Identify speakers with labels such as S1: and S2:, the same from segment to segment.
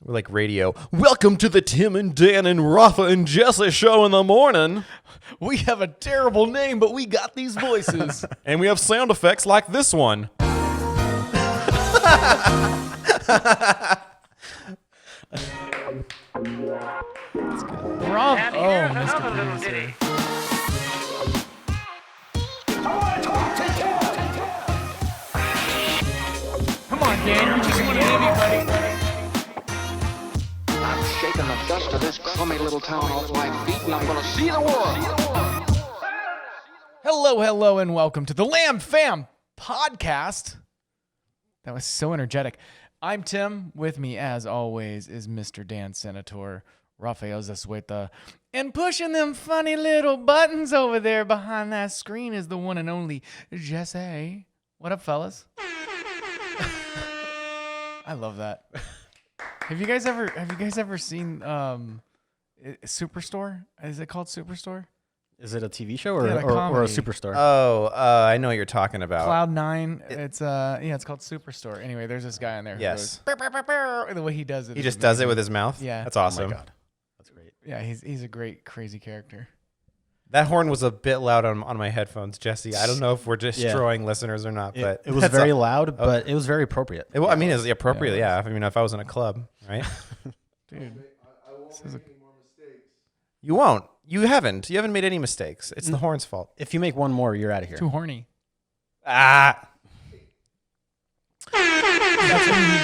S1: We're like radio. Welcome to the Tim and Dan and Rafa and Jessa show in the morning.
S2: We have a terrible name, but we got these voices.
S1: And we have sound effects like this one.
S2: Bravo, Mr. Producer. Come on, Dan, you just want to anybody.
S3: I'm shaking the dust of this crummy little town off my feet, and I'm going to see the world.
S2: Hello, and welcome to the LamFam podcast. That was so energetic. I'm Tim. With me, as always, is Mr. Dan Senator, Rafael Zasueta, and pushing them funny little buttons over there behind that screen is the one and only Jesse. What up, fellas? I love that. Have you guys ever seen Superstore? Is it called Superstore?
S4: Is it a TV show or a superstore?
S1: Oh, I know what you're talking about.
S2: Cloud9. It's called Superstore. Anyway, there's this guy in there.
S1: Yes.
S2: Who goes, "Burr, burr, burr, burr," the way he does it.
S1: He just does it with his mouth?
S2: Yeah.
S1: That's awesome.
S4: Oh my God. That's great.
S2: Yeah, he's a great, crazy character.
S1: That horn was a bit loud on my headphones, Jesse. I don't know if we're destroying listeners or not, but
S4: It was very loud, but it was very appropriate.
S1: It's appropriate, yeah. I mean, if I was in a club, right?
S2: Dude.
S1: You won't. You haven't made any mistakes. It's the horn's fault.
S4: If you make one more, you're out of here.
S2: Too horny.
S1: Ah.
S2: That's when you need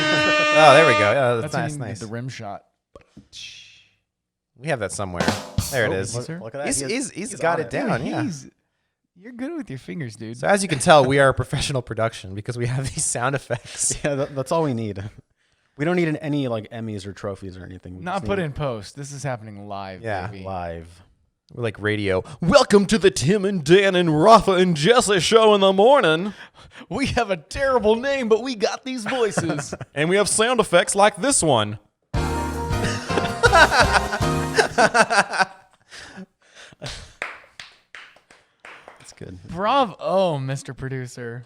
S1: Oh, there we go. Yeah, that's
S2: when
S1: nice,
S2: you need
S1: nice.
S2: the rim shot.
S1: We have that somewhere. There it is.
S2: Look
S4: at that.
S1: He's got it down,
S2: Dude,
S1: yeah.
S2: You're good with your fingers, dude.
S1: So as you can tell, we are a professional production because we have these sound effects.
S4: Yeah, that's all we need. We don't need any like Emmys or trophies or anything. We
S2: Not
S4: just
S2: put
S4: need
S2: in post. This is happening live,
S1: Yeah,
S2: baby.
S4: live.
S1: We're like radio. Welcome to the Tim and Dan and Rafa and Jessa show in the morning.
S2: We have a terrible name, but we got these voices.
S1: And we have sound effects like this one.
S4: That's good.
S2: Bravo, Mr. Producer.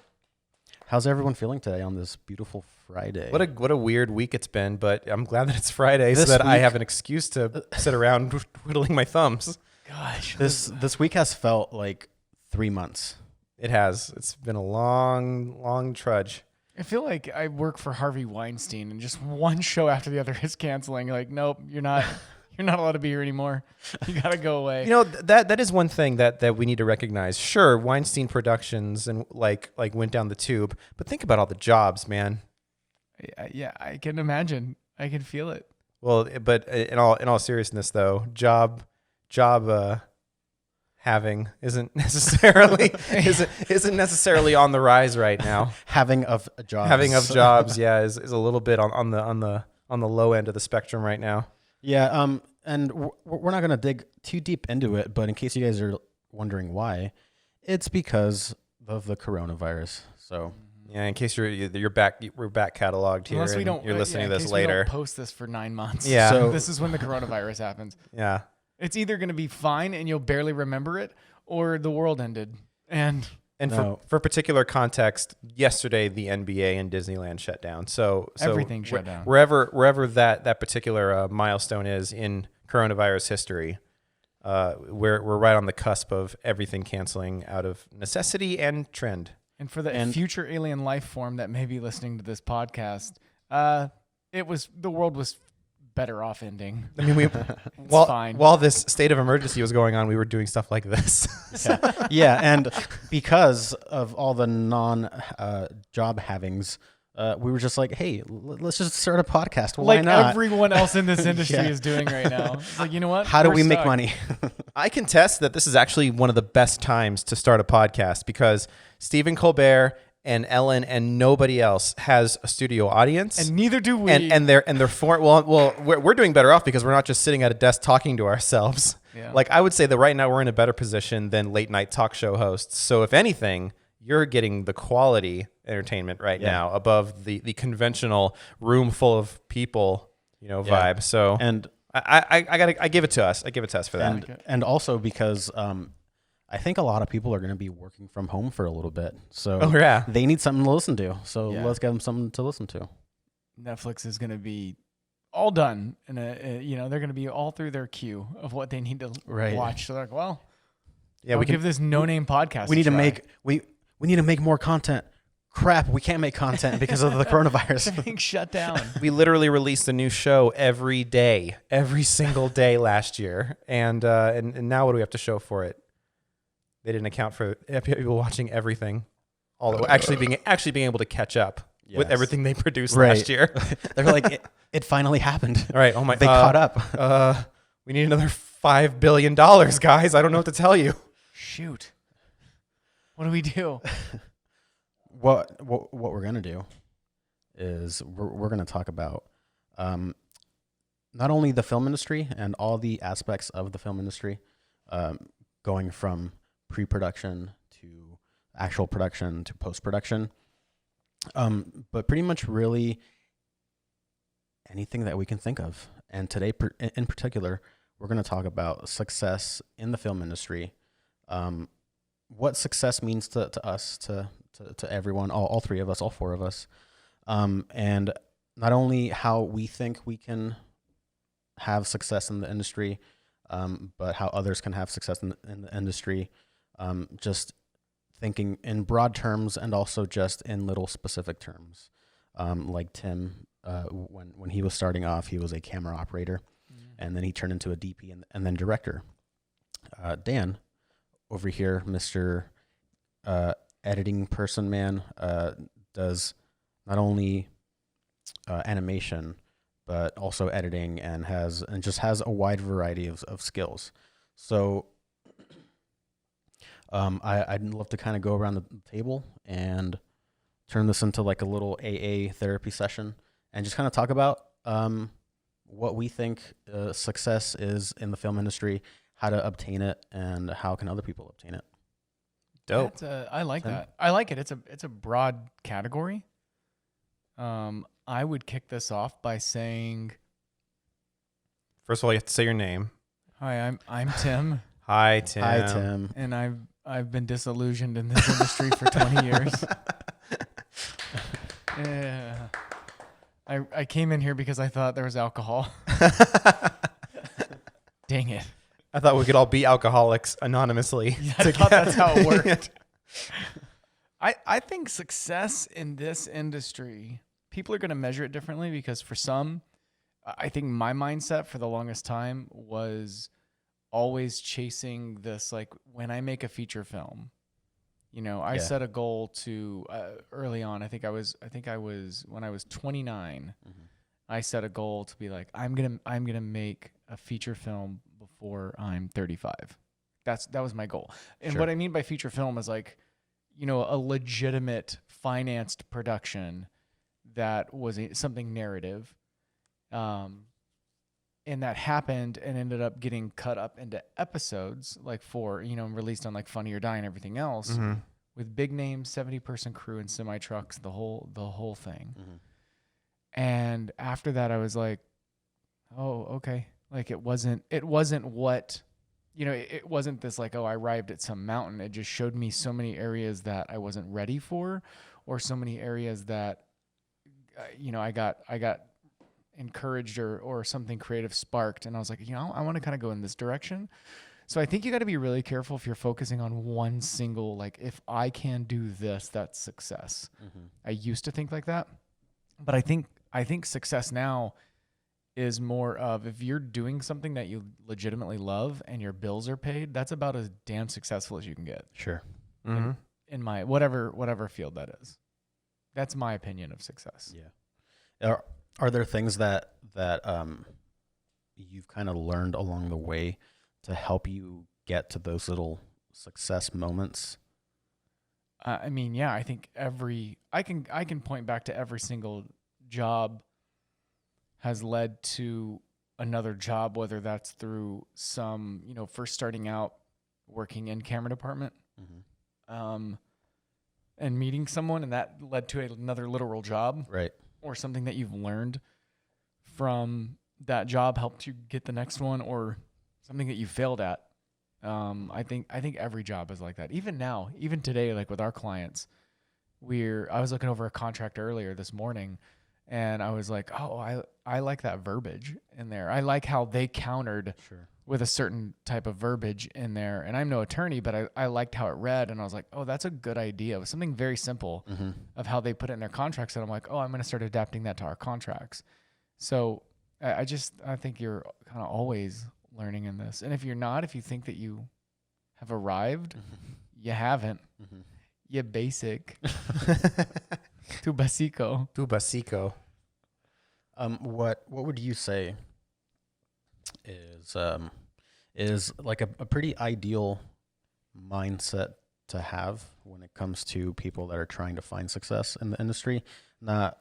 S4: How's everyone feeling today on this beautiful Friday?
S1: What a weird week it's been, but I'm glad that it's Friday so
S4: This
S1: that I
S4: week-
S1: have an excuse to sit around twiddling my thumbs.
S2: Gosh.
S4: This week has felt like 3 months.
S1: It has. It's been a long trudge.
S2: I feel like I work for Harvey Weinstein, and just one show after the other is canceling. Like, nope, you're not allowed to be here anymore. You gotta go away.
S1: You know, that is one thing that we need to recognize. Sure, Weinstein Productions and like went down the tube, but think about all the jobs, man.
S2: Yeah, I can imagine. I can feel it.
S1: Well, but in all seriousness, though, job having isn't necessarily on the rise right now.
S4: Having of jobs.
S1: Having of jobs, yeah, is a little bit on the low end of the spectrum right now.
S4: Yeah. And we're not gonna dig too deep into it, but in case you guys are wondering why, it's because of the coronavirus. So.
S1: Yeah, in case we're back cataloged here.
S2: Unless we
S1: and
S2: don't,
S1: you're listening
S2: in
S1: to this
S2: case
S1: later.
S2: We don't post this for 9 months.
S1: Yeah.
S2: So this is when the coronavirus happens.
S1: Yeah.
S2: It's either going to be fine and you'll barely remember it, or the world ended. And
S1: for particular context, yesterday the NBA and Disneyland shut down. So
S2: everything shut down.
S1: Wherever that particular milestone is in coronavirus history, we're right on the cusp of everything canceling out of necessity and trend.
S2: And for the future alien life form that may be listening to this podcast, the world was better off ending.
S1: I mean, while this state of emergency was going on, we were doing stuff like this.
S4: Yeah, and because of all the non-job havings, we were just like, hey, let's just start a podcast. Why
S2: like
S4: not?
S2: Everyone else in this industry is doing right now. It's like, you know what?
S4: How do
S2: We're
S4: we make
S2: stuck.
S4: money?
S1: I contest that this is actually one of the best times to start a podcast because Stephen Colbert and Ellen and nobody else has a studio audience,
S2: and neither do we.
S1: And they're we're doing better off because we're not just sitting at a desk talking to ourselves.
S2: Yeah.
S1: Like I would say that right now we're in a better position than late night talk show hosts. So if anything, you're getting the quality entertainment right now above the conventional room full of people, vibe. So
S4: And
S1: I give it to us. I give it to us for that.
S4: and also because I think a lot of people are going to be working from home for a little bit. So they need something to listen to. So let's give them something to listen to.
S2: Netflix is going to be all done, and they're going to be all through their queue of what they need to watch. So they're like, well,
S1: Yeah,
S2: we give this no-name podcast.
S4: We need
S2: a
S4: to
S2: try.
S4: make we need to make more content. Crap, we can't make content because of the coronavirus.
S2: Everything's shut down.
S1: We literally released a new show every day, every single day last year, and now what do we have to show for it? They didn't account for people watching everything, actually being able to catch up with everything they produced last year.
S4: They're like, it finally happened.
S1: All right, oh my,
S4: they caught up.
S1: We need another $5 billion, guys. I don't know what to tell you.
S2: Shoot, what do we do?
S4: What we're gonna do is we're gonna talk about not only the film industry and all the aspects of the film industry, going from pre-production to actual production to post-production, but pretty much really anything that we can think of. And today, in particular, we're going to talk about success in the film industry, what success means to us, to everyone, all three of us, all four of us, and not only how we think we can have success in the industry, but how others can have success in the industry, just thinking in broad terms and also just in little specific terms. Like Tim, when he was starting off, he was a camera operator, and then he turned into a DP and then director. Dan, over here, Mr. Editing person man, does not only animation, but also editing, and just has a wide variety of skills. So I'd love to kind of go around the table and turn this into like a little AA therapy session and just kind of talk about what we think success is in the film industry, how to obtain it, and how can other people obtain it.
S1: Dope.
S2: I like that. I like it. It's a broad category. I would kick this off by saying,
S1: First of all, you have to say your name.
S2: "Hi, I'm Tim."
S1: Hi, Tim.
S4: Hi, Tim.
S2: And I've been disillusioned in this industry for 20 years. Yeah. I came in here because I thought there was alcohol. Dang it.
S1: I thought we could all be alcoholics anonymously.
S2: Yeah, I thought that's how it worked. I think success in this industry, people are going to measure it differently, because for some, I think my mindset for the longest time was always chasing this, like, when I make a feature film, I set a goal to early on. I think I was when I was 29. Mm-hmm. I set a goal to be like, I'm gonna make a feature film before I'm 35. That was my goal. And what I mean by feature film is like, a legitimate financed production that was something narrative. And that happened and ended up getting cut up into episodes, like released on like Funny or Die and everything else, with big names, 70-person crew and semi trucks, the whole thing. Mm-hmm. And after that, I was like, oh, okay. Like it wasn't what, it wasn't this like, oh, I arrived at some mountain. It just showed me so many areas that I wasn't ready for, or so many areas that, I got encouraged or something creative sparked, and I was like, I want to kind of go in this direction. So I think you got to be really careful if you're focusing on one single, like, if I can do this, that's success. Mm-hmm. I used to think like that, but I think success now is more of, if you're doing something that you legitimately love and your bills are paid, that's about as damn successful as you can get.
S4: Sure.
S1: Mm-hmm.
S2: In my whatever field that is. That's my opinion of success.
S4: Yeah. Are there things that you've kind of learned along the way to help you get to those little success moments?
S2: I mean, yeah, I think I can point back to every single job has led to another job, whether that's through some, first starting out working in camera department, and meeting someone, and that led to another literal job. Right. Or something that you've learned from that job helped you get the next one, or something that you failed at. I think every job is like that. Even now, even today, like with our clients, I was looking over a contract earlier this morning, and I was like, oh, I like that verbiage in there. I like how they countered with a certain type of verbiage in there. And I'm no attorney, but I liked how it read. And I was like, oh, that's a good idea. It was something very simple of how they put it in their contracts. And I'm like, oh, I'm going to start adapting that to our contracts. So I think you're kind of always learning in this. And if you're not, if you think that you have arrived, you haven't. You basic. Tu basico.
S1: Tu basico.
S4: What would you say is like a pretty ideal mindset to have when it comes to people that are trying to find success in the industry? Not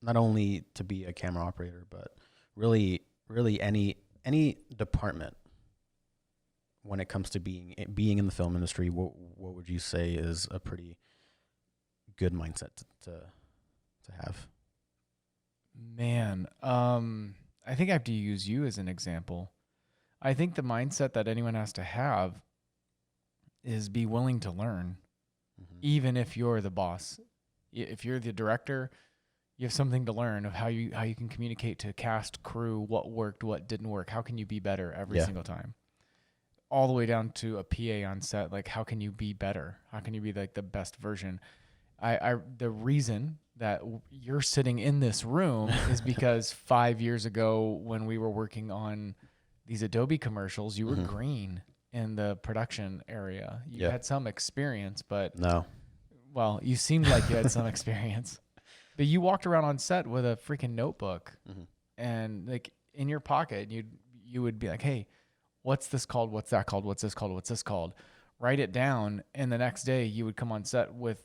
S4: only to be a camera operator, but really any department when it comes to being in the film industry. What would you say is a pretty good mindset to have?
S2: Man, I think I have to use you as an example. I think the mindset that anyone has to have is be willing to learn, even if you're the boss. If you're the director, you have something to learn of how you can communicate to cast, crew, what worked, what didn't work. How can you be better every single time? All the way down to a PA on set. Like, how can you be better? How can you be like the best version? The reason that you're sitting in this room is because 5 years ago when we were working on these Adobe commercials, you were green in the production area. You had some experience, but well, you seemed like you had some experience, but you walked around on set with a freaking notebook and like in your pocket, you would be like, hey, what's this called? What's that called? What's this called? What's this called? Write it down. And the next day you would come on set with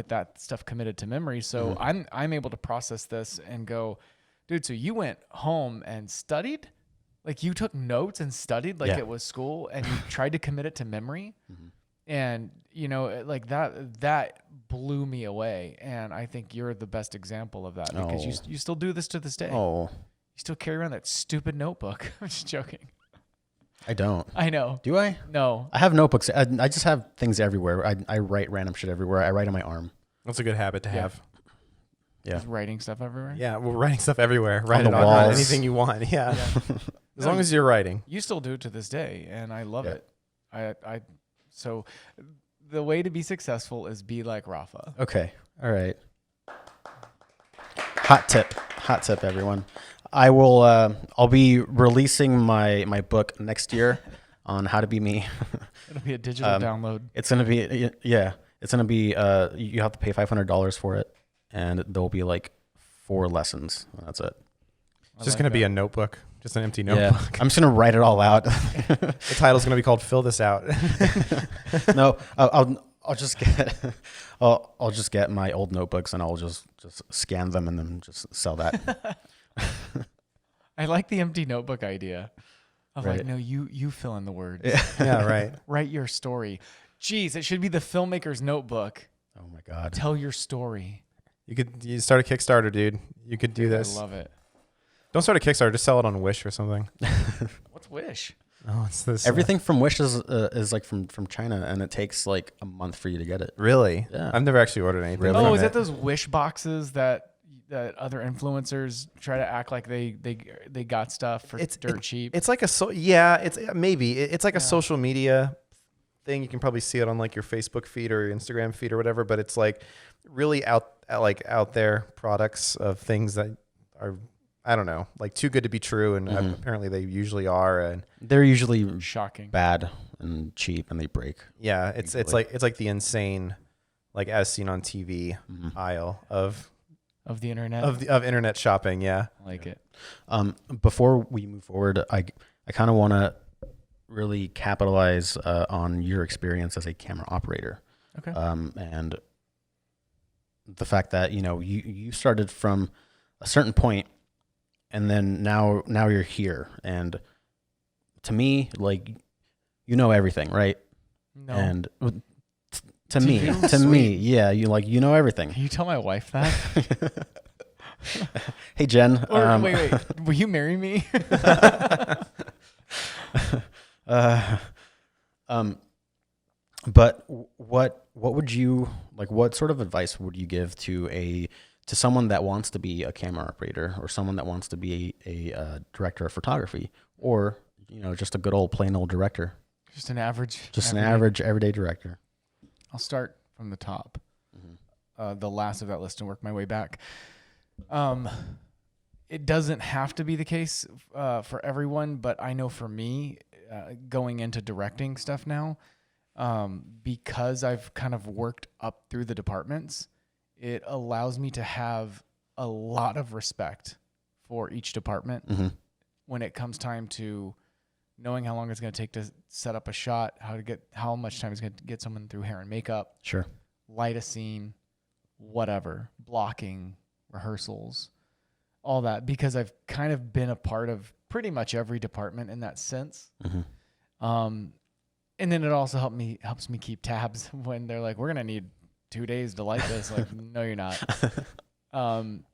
S2: that stuff committed to memory. So I'm able to process this and go, dude, so you went home and studied? Like you took notes and studied like it was school and you tried to commit it to memory? And, like that blew me away. And I think you're the best example of that because you still do this to this day. You still carry around that stupid notebook. I'm just joking.
S4: I don't.
S2: I know.
S4: Do I?
S2: No.
S4: I have notebooks. I just have things everywhere. I write random shit everywhere. I write on my arm.
S1: That's a good habit to have.
S4: Yeah.
S2: Just writing stuff everywhere?
S1: Yeah, well, writing stuff everywhere. Write
S4: the
S1: it on
S4: walls.
S1: anything you want. Yeah. As long as you're writing.
S2: You still do it to this day, and I love it. So the way to be successful is be like Rafa.
S4: Okay. All right. Hot tip, everyone. I will. I'll be releasing my book next year on how to be me.
S2: It'll be a digital download.
S4: It's gonna be It's gonna be you have to pay $500 for it, and there'll be like 4 lessons. And that's it.
S1: It's just gonna be a notebook, just an empty notebook.
S4: Yeah, I'm just gonna write it all out.
S1: The title's gonna be called "Fill This Out."
S4: No, I'll just get my old notebooks and I'll just scan them and then just sell that.
S2: I like the empty notebook idea. Of
S4: Right.
S2: like, no, you fill in the words.
S1: Yeah, right.
S2: Write your story. Jeez, it should be the filmmaker's notebook.
S4: Oh my God.
S2: Tell your story.
S1: You start a Kickstarter, dude. You could do this.
S2: I love it.
S1: Don't start a Kickstarter. Just sell it on Wish or something.
S2: What's Wish?
S1: Oh, it's this.
S4: Everything from Wish is like from China, and it takes like a month for you to get it.
S1: Really?
S4: Yeah.
S1: I've never actually ordered anything.
S4: Really?
S1: from
S2: Oh, is
S1: it.
S2: that those Wish boxes that other influencers try to act like they got stuff for dirt cheap?
S1: It's like it's like a social media thing. You can probably see it on like your Facebook feed or your Instagram feed or whatever, but it's like really out there products of things that are, I don't know, like too good to be true, and apparently they usually are, and
S4: They're usually
S2: Shocking.
S4: bad and cheap, and they break.
S1: yeah, it's like the insane, like as seen on TV aisle of
S2: Of the internet.
S1: of internet shopping. Yeah.
S2: I like it.
S4: Before we move forward, I kind of want to really capitalize on your experience as a camera operator.
S2: Okay.
S4: And the fact that you started from a certain point, and then now you're here, and to me, like, everything, right?
S2: No.
S4: And to
S2: To
S4: me,
S2: you?
S4: to me, yeah, you know everything.
S2: Can you tell my wife that?
S4: Hey, Jen.
S2: Or wait, will you marry me?
S4: But what would you like? What sort of advice would you give to a to someone that wants to be a camera operator or someone that wants to be a director of photography or, just a good old plain old director.
S2: Just an average.
S4: An average everyday director.
S2: I'll start from the top, the last of that list, and work my way back. It doesn't have to be the case for everyone, but I know for me, going into directing stuff now, because I've kind of worked up through the departments, it allows me to have a lot of respect for each department when it comes time to knowing how long it's going to take to set up a shot, how much time it's going to get someone through hair and makeup,
S4: Sure,
S2: light a scene, whatever, blocking, rehearsals, all that, because I've kind of been a part of pretty much every department in that sense. And then it also helps me keep tabs when they're like, we're going to need 2 days to light this. Like, no, you're not.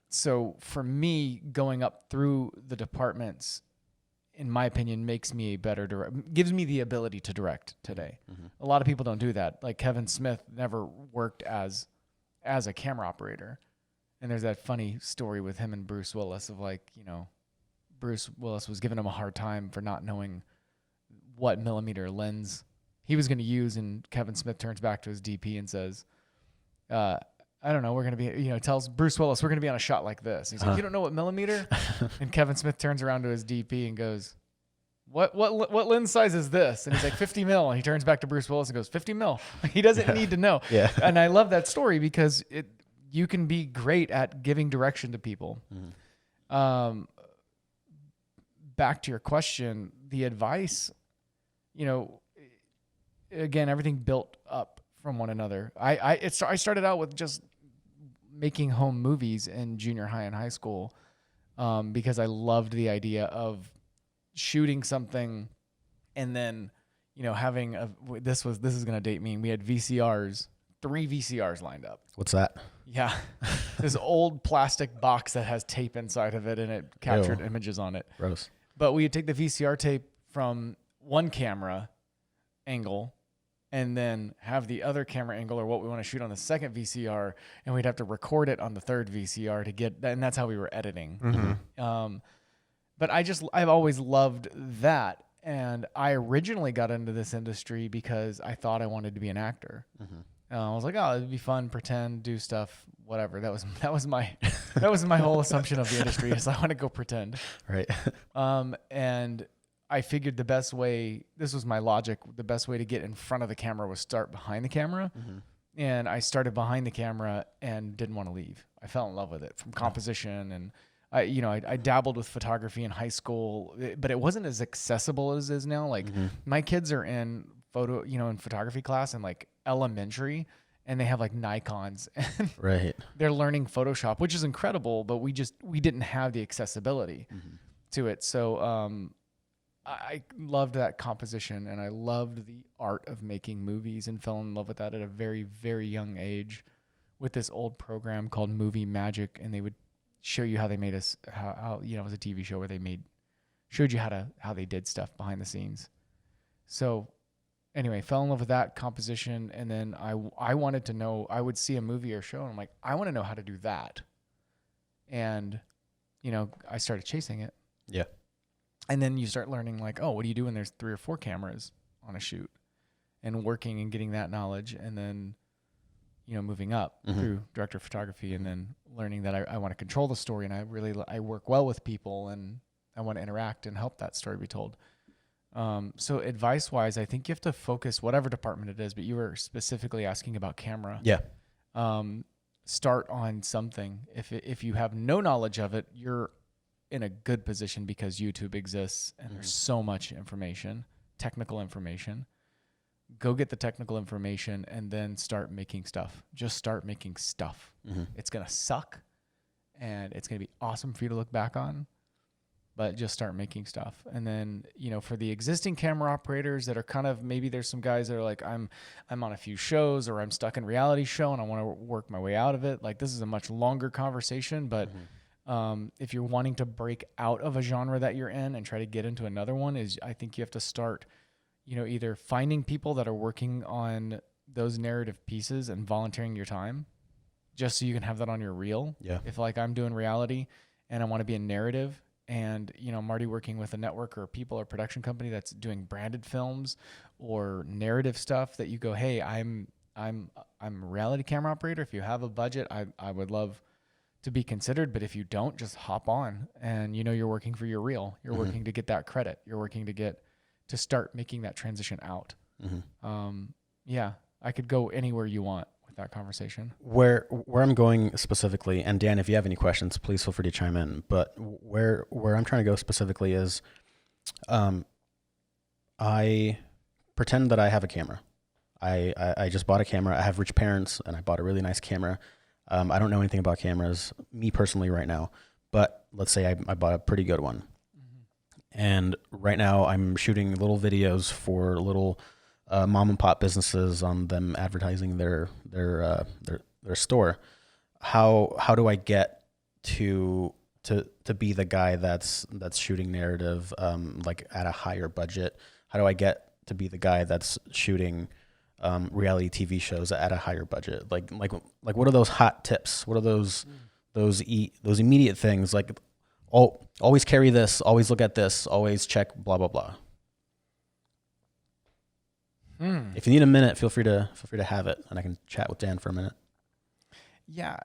S2: So for me, going up through the departments, in my opinion, makes me a better gives me the ability to direct today. A lot of people don't do that. Like Kevin Smith never worked as a camera operator. And there's that funny story with him and Bruce Willis of like, Bruce Willis was giving him a hard time for not knowing what millimeter lens he was going to use. And Kevin Smith turns back to his DP and says, I don't know, we're going to be, tells Bruce Willis, we're going to be on a shot like this. He's like, you don't know what millimeter? And Kevin Smith turns around to his DP and goes, what lens size is this? And he's like, 50 mil. And he turns back to Bruce Willis and goes, 50 mil. He doesn't need to know.
S4: Yeah.
S2: And I love that story because you can be great at giving direction to people. Back to your question, the advice, again, everything built up from one another. I started out with just making home movies in junior high and high school because I loved the idea of shooting something and then, having this is going to date me. We had 3 VCRs lined up.
S4: What's that?
S2: Yeah. This old plastic box that has tape inside of it and it captured images on it.
S4: Gross.
S2: But we would take the VCR tape from one camera angle and then have the other camera angle or what we want to shoot on the second VCR, and we'd have to record it on the third VCR to get that, and that's how we were editing. But I've always loved that, and I originally got into this industry because I thought I wanted to be an actor. I was like, oh, it'd be fun, pretend, do stuff, whatever. That was my whole assumption of the industry is I want to go pretend.
S4: Right.
S2: And I figured the best way, this was my logic, the best way to get in front of the camera was start behind the camera. And I started behind the camera and didn't want to leave. I fell in love with it from composition. And I dabbled with photography in high school, but it wasn't as accessible as it is now. Like my kids are in in photography class in like elementary, and they have like Nikons and
S4: Right.
S2: they're learning Photoshop, which is incredible, but we didn't have the accessibility to it. So, I loved that composition and I loved the art of making movies and fell in love with that at a very, very young age with this old program called Movie Magic. And they would show you how they made us, how it was a TV show where showed you how they did stuff behind the scenes. So anyway, fell in love with that composition. And then I wanted to know, I would see a movie or show and I'm like, I want to know how to do that. And, I started chasing it.
S4: Yeah.
S2: And then you start learning like, oh, what do you do when there's 3 or 4 cameras on a shoot, and working and getting that knowledge. And then, moving up through director of photography and then learning that I want to control the story. And I work well with people and I want to interact and help that story be told. So advice wise, I think you have to focus whatever department it is, but you were specifically asking about camera.
S4: Yeah.
S2: Start on something. If you have no knowledge of it, you're in a good position because YouTube exists and there's so much information, technical information. Go get the technical information and then start making stuff. Just start making stuff. It's going to suck and it's going to be awesome for you to look back on, but just start making stuff. And then, for the existing camera operators that are kind of, maybe there's some guys that are like, I'm on a few shows or I'm stuck in reality show and I want to work my way out of it. Like, this is a much longer conversation, but if you're wanting to break out of a genre that you're in and try to get into another one, I think you have to start, either finding people that are working on those narrative pieces and volunteering your time. just so you can have that on your reel.
S4: Yeah.
S2: If like I'm doing reality and I want to be a narrative, and I'm already working with a network or people or production company that's doing branded films or narrative stuff, that you go, hey, I'm a reality camera operator. If you have a budget, I would love to be considered. But if you don't, just hop on, and you're working for your reel. You're working to get that credit. You're working to start making that transition out. Yeah, I could go anywhere you want with that conversation.
S4: Where I'm going specifically, and Dan, if you have any questions, please feel free to chime in. But where I'm trying to go specifically is, I pretend that I have a camera. I just bought a camera. I have rich parents, and I bought a really nice camera. I don't know anything about cameras, me personally, right now. But let's say I bought a pretty good one, and right now I'm shooting little videos for little mom and pop businesses on them advertising their store. How do I get to be the guy that's shooting narrative like at a higher budget? How do I get to be the guy that's shooting reality TV shows at a higher budget? Like what are those hot tips? What are those immediate things? Like, always carry this, always look at this, always check blah blah blah. If you need a minute, feel free to have it, and I can chat with Dan for a minute.
S2: Yeah.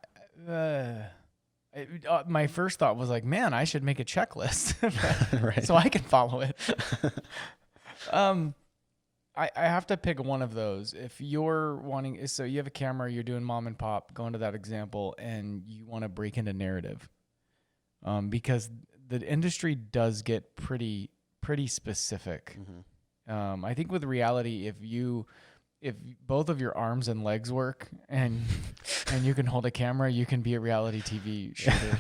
S2: My first thought was like, man, I should make a checklist
S4: Right.
S2: so I can follow it. I have to pick one of those. If you're wanting, so you have a camera, you're doing mom and pop, going to that example, and you want to break into narrative, because the industry does get pretty specific. I think with reality, if both of your arms and legs work and you can hold a camera, you can be a reality TV shooter.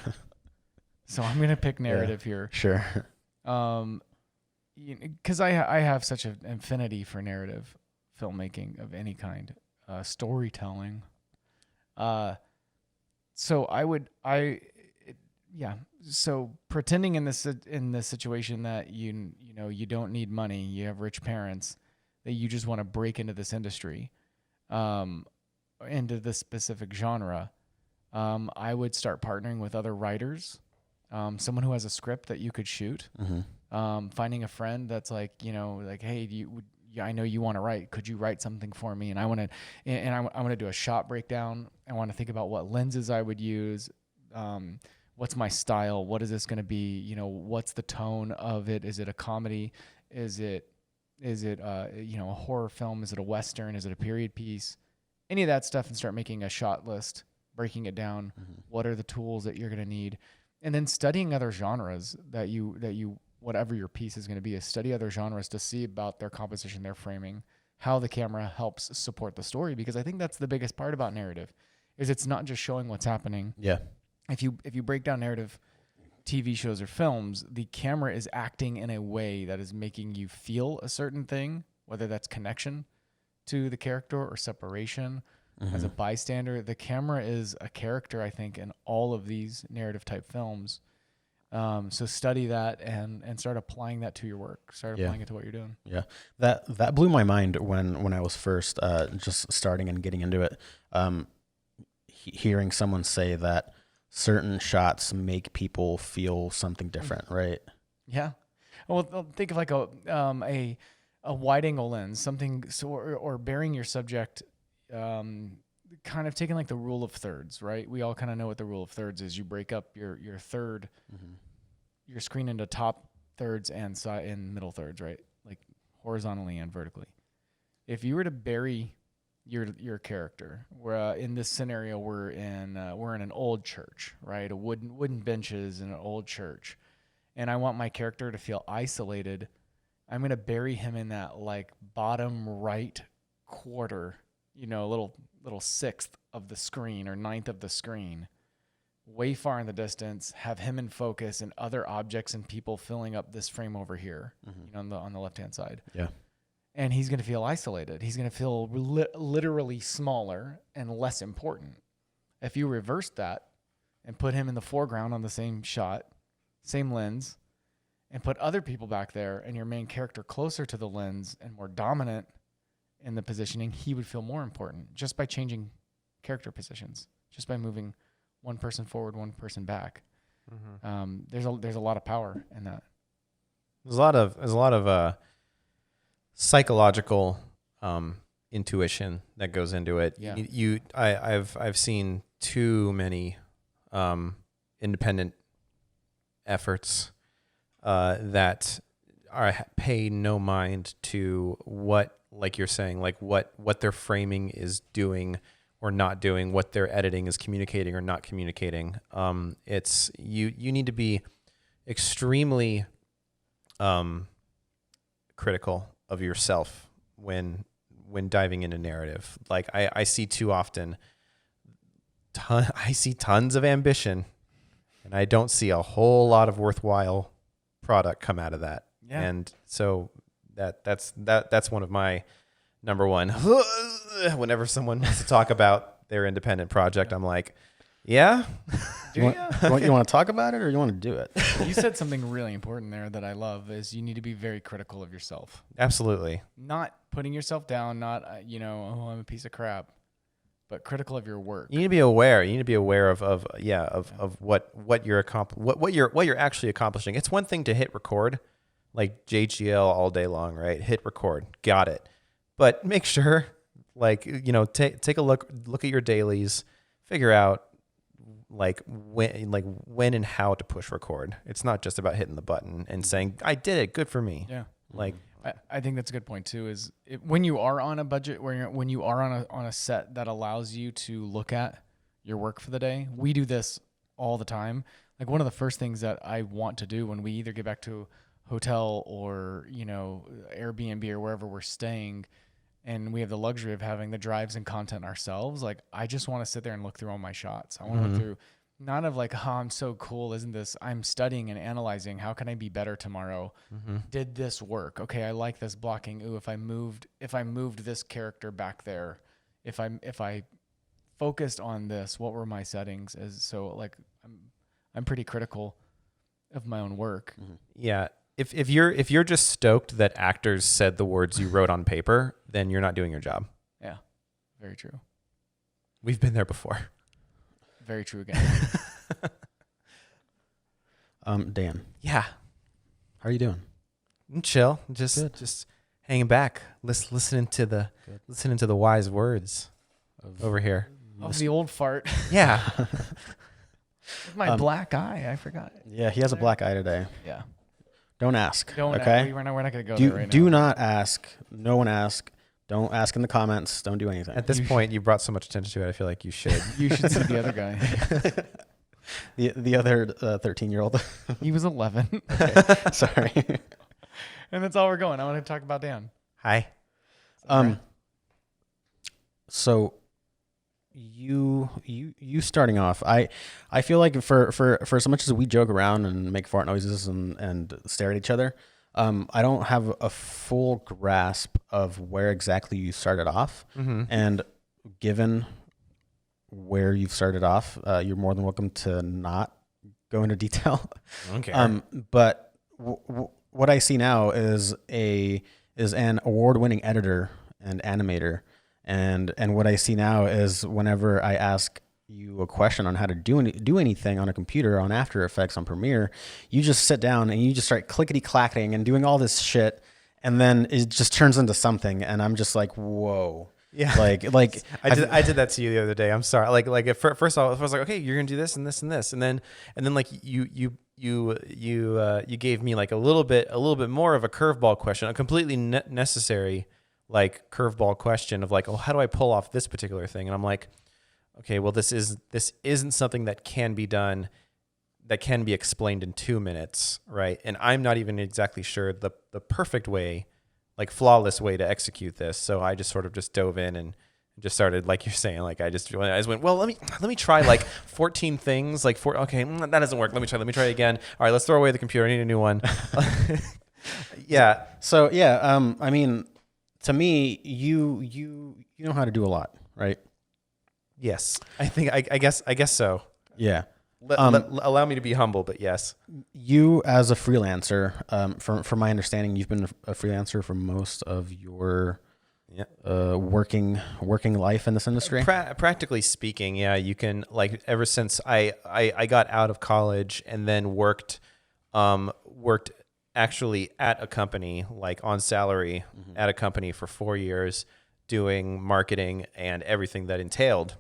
S2: So I'm gonna pick narrative here.
S4: Sure.
S2: Because I have such an affinity for narrative filmmaking of any kind, storytelling. So pretending in this situation that you don't need money, you have rich parents, that you just want to break into this industry, into this specific genre, I would start partnering with other writers, someone who has a script that you could shoot, finding a friend that's like, hey, I know you want to write. Could you write something for me? And I want to do a shot breakdown. I want to think about what lenses I would use. What's my style? What is this going to be? What's the tone of it? Is it a comedy? Is it a horror film? Is it a Western? Is it a period piece? Any of that stuff, and start making a shot list, breaking it down. What are the tools that you're going to need? And then studying other genres that you whatever your piece is going to be, is study other genres to see about their composition, their framing, how the camera helps support the story. Because I think that's the biggest part about narrative, is it's not just showing what's happening.
S4: Yeah.
S2: If you break down narrative TV shows or films, the camera is acting in a way that is making you feel a certain thing, whether that's connection to the character or separation. As a bystander, the camera is a character, I think, in all of these narrative type films. So study that and start applying that to your work. Start applying it to what you're doing.
S4: Yeah, that blew my mind when I was first just starting and getting into it. Hearing someone say that certain shots make people feel something different, right?
S2: Yeah. Well, think of like a wide angle lens, something, or bearing your subject, kind of taking like the rule of thirds, right? We all kind of know what the rule of thirds is. You break up your third, your screen into top thirds and side and middle thirds, right? Like horizontally and vertically. If you were to bury your character, where in this scenario we're in an old church, right? A wooden benches in an old church, and I want my character to feel isolated. I'm gonna bury him in that like bottom right quarter, little sixth of the screen or ninth of the screen, way far in the distance. Have him in focus and other objects and people filling up this frame over here, on the left hand side.
S4: Yeah.
S2: And he's going to feel isolated. He's going to feel literally smaller and less important. If you reverse that and put him in the foreground on the same shot, same lens, and put other people back there and your main character closer to the lens and more dominant in the positioning, he would feel more important just by changing character positions, just by moving one person forward, one person back. There's a lot of power in that.
S1: There's a lot of psychological intuition that goes into it.
S2: Yeah.
S1: I've seen too many independent efforts that pay no mind to what, like you're saying, like what their framing is doing or not doing, what their editing is communicating or not communicating. It's you need to be extremely critical of yourself when diving into narrative. Like I see too often, I see tons of ambition, and I don't see a whole lot of worthwhile product come out of that.
S2: Yeah.
S1: And so that's one of my number one. Whenever someone wants to talk about their independent project, I'm like, yeah.
S4: You want to talk about it or you want to do it?
S2: You said something really important there that I love is you need to be very critical of yourself.
S1: Absolutely.
S2: Not putting yourself down, not, oh, I'm a piece of crap, but critical of your work.
S1: You need to be aware. You need to be aware of what you're actually accomplishing. It's one thing to hit record, like JGL all day long, right? Hit record. Got it. But make sure, take a look at your dailies, figure out when and how to push record. It's not just about hitting the button and saying, I did it, good for me.
S2: Yeah.
S1: I
S2: think that's a good point too, is when you are on a budget, when you are on a set that allows you to look at your work for the day. We do this all the time. Like one of the first things that I want to do when we either get back to hotel or, Airbnb or wherever we're staying, and we have the luxury of having the drives and content ourselves. Like I just want to sit there and look through all my shots. I want to look through, not of like, oh, I'm so cool. Isn't this, I'm studying and analyzing. How can I be better tomorrow? Did this work? Okay. I like this blocking. Ooh, if I moved this character back there, if I focused on this, what were my settings? I'm pretty critical of my own work.
S1: Yeah. If you're just stoked that actors said the words you wrote on paper, then you're not doing your job.
S2: Yeah. Very true.
S1: We've been there before.
S2: Very true again.
S4: Dan,
S1: Yeah.
S4: how are you doing?
S1: I'm chill. Just hanging back, listening to the wise words over here.
S2: Of the old fart.
S1: Yeah.
S2: My black eye. I forgot.
S4: Yeah, he has a black eye today.
S2: Yeah.
S4: Don't ask.
S2: Okay. We're not going to go
S4: Do
S2: there right
S4: do
S2: now.
S4: not ask. No one ask. Don't ask in the comments. Don't do anything.
S1: At this point, you brought so much attention to it. I feel like you should.
S2: You should see the other guy.
S4: The other 13-year-old.
S2: He was 11.
S4: Sorry.
S2: And that's all we're going. I want to talk about Dan.
S1: Hi.
S4: So you starting off, I feel like for as much as we joke around and make fart noises and stare at each other, I don't have a full grasp of where exactly you started off. And given where you've started off, you're more than welcome to not go into detail.
S1: Okay.
S4: But what I see now is an award-winning editor and animator. And what I see now is whenever I ask you a question on how to do anything on a computer, on After Effects, on Premiere, you just sit down and you just start clickety-clacking and doing all this shit, and then it just turns into something, and I'm just like, whoa.
S1: Yeah.
S4: Like
S1: I did that to you the other day. I'm sorry. Like at first I was like, okay, you're gonna do this and this and this, and then like you gave me like a little bit more of a curveball question, a completely necessary like curveball question of like, oh, how do I pull off this particular thing? And I'm like, okay, well, this isn't something that can be done, that can be explained in 2 minutes, right? And I'm not even exactly sure the perfect way, like flawless way to execute this. So I just sort of just dove in and just started, like you're saying, like I just went, well, let me try like 14 things, like okay, that doesn't work. Let me try it again. All right, let's throw away the computer. I need a new one. Yeah.
S4: So yeah, I mean, to me, you know how to do a lot, right?
S1: Yes, I think I guess so.
S4: Yeah.
S1: Allow me to be humble, but yes.
S4: You as a freelancer, from my understanding, you've been a freelancer for most of your working life in this industry?
S1: Practically speaking, yeah, you can, like, ever since I got out of college and then worked actually at a company, like on salary at a company for 4 years, doing marketing and everything that entailed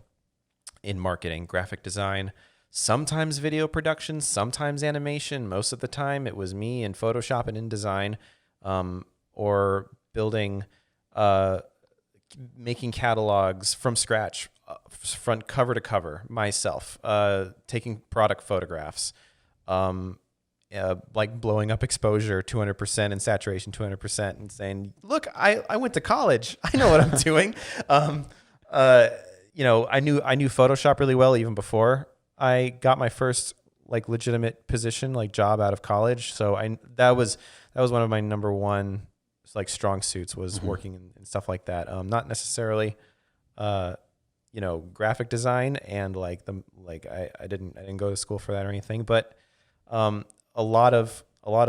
S1: in marketing, graphic design, sometimes video production, sometimes animation. Most of the time it was me in Photoshop and InDesign, or building, making catalogs from scratch, front cover to cover myself, taking product photographs, like blowing up exposure 200% and saturation 200% and saying, look, I went to college. I know what I'm doing. I knew Photoshop really well even before I got my first like legitimate position, like job out of college. So that was one of my number one like strong suits, was working and stuff like that. Not necessarily, graphic design, and I didn't go to school for that or anything, but a lot of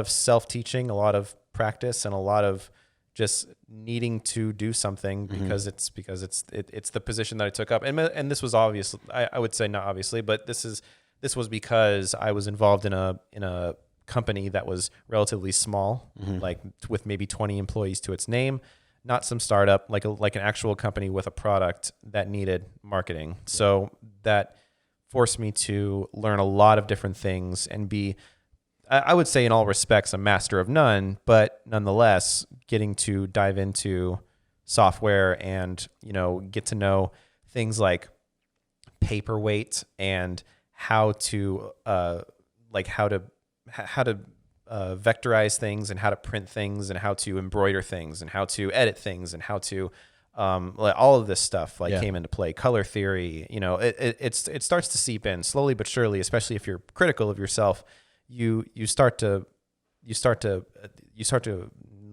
S1: self-teaching, a lot of practice, and a lot of just needing to do something because it's the position that I took up. And this was obvious. I would say not obviously, but this was because I was involved in a company that was relatively small, like with maybe 20 employees to its name, not some startup, like an actual company with a product that needed marketing. Yeah. So that forced me to learn a lot of different things and be, I would say in all respects, a master of none, but nonetheless getting to dive into software and, get to know things like paperweight and how to vectorize things and how to print things and how to embroider things and how to edit things and how to all of this stuff came into play. Color theory, it starts to seep in slowly but surely, especially if you're critical of yourself. You start to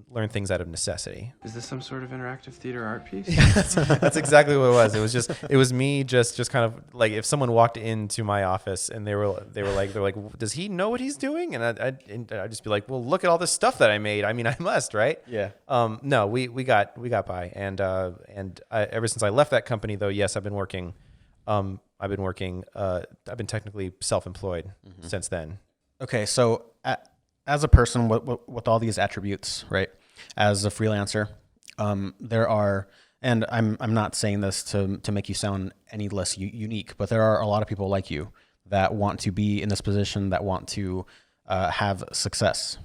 S1: learn things out of necessity.
S5: Is this some sort of interactive theater art piece?
S1: That's exactly what it was. It was me just kind of like, if someone walked into my office and they were like, does he know what he's doing? And I'd just be like, well, look at all this stuff that I made. I mean, I must, right? Yeah. No, we got by, and ever since I left that company, though, yes, I've been working. I've been technically self-employed since then.
S4: Okay, so as a person with all these attributes, right? As a freelancer, there are, and I'm not saying this to make you sound any less unique, but there are a lot of people like you that want to be in this position, that want to have success.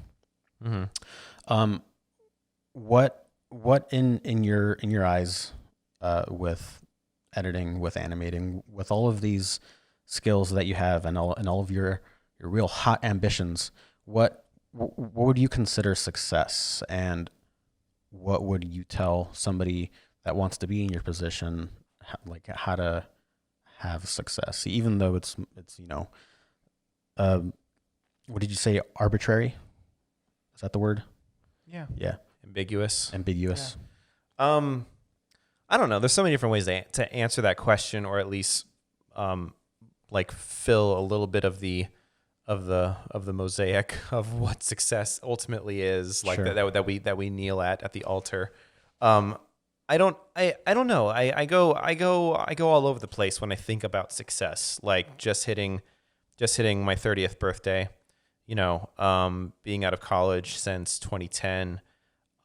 S4: What in your eyes, with editing, with animating, with all of these skills that you have, and all of your real hot ambitions, what would you consider success, and what would you tell somebody that wants to be in your position, like how to have success, even though it's what did you say, arbitrary? Is that the word?
S2: Yeah.
S1: Ambiguous.
S2: Yeah.
S1: I don't know. There's so many different ways to answer that question, or at least fill a little bit of the mosaic of what success ultimately is, like sure. that we kneel at the altar. I don't know. I go all over the place when I think about success, like just hitting my 30th birthday, being out of college since 2010.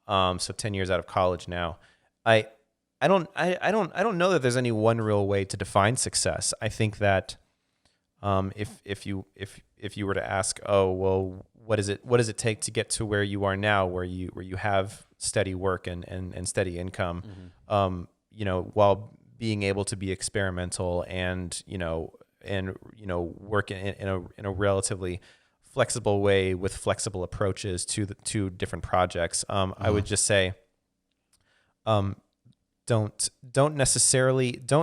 S1: So 10 years out of college now. I don't know that there's any one real way to define success. I think that if you were to ask, oh well, what does it take to get to where you are now, where you have steady work and steady income, while being able to be experimental and work in a relatively flexible way with flexible approaches to different projects. I would just say, don't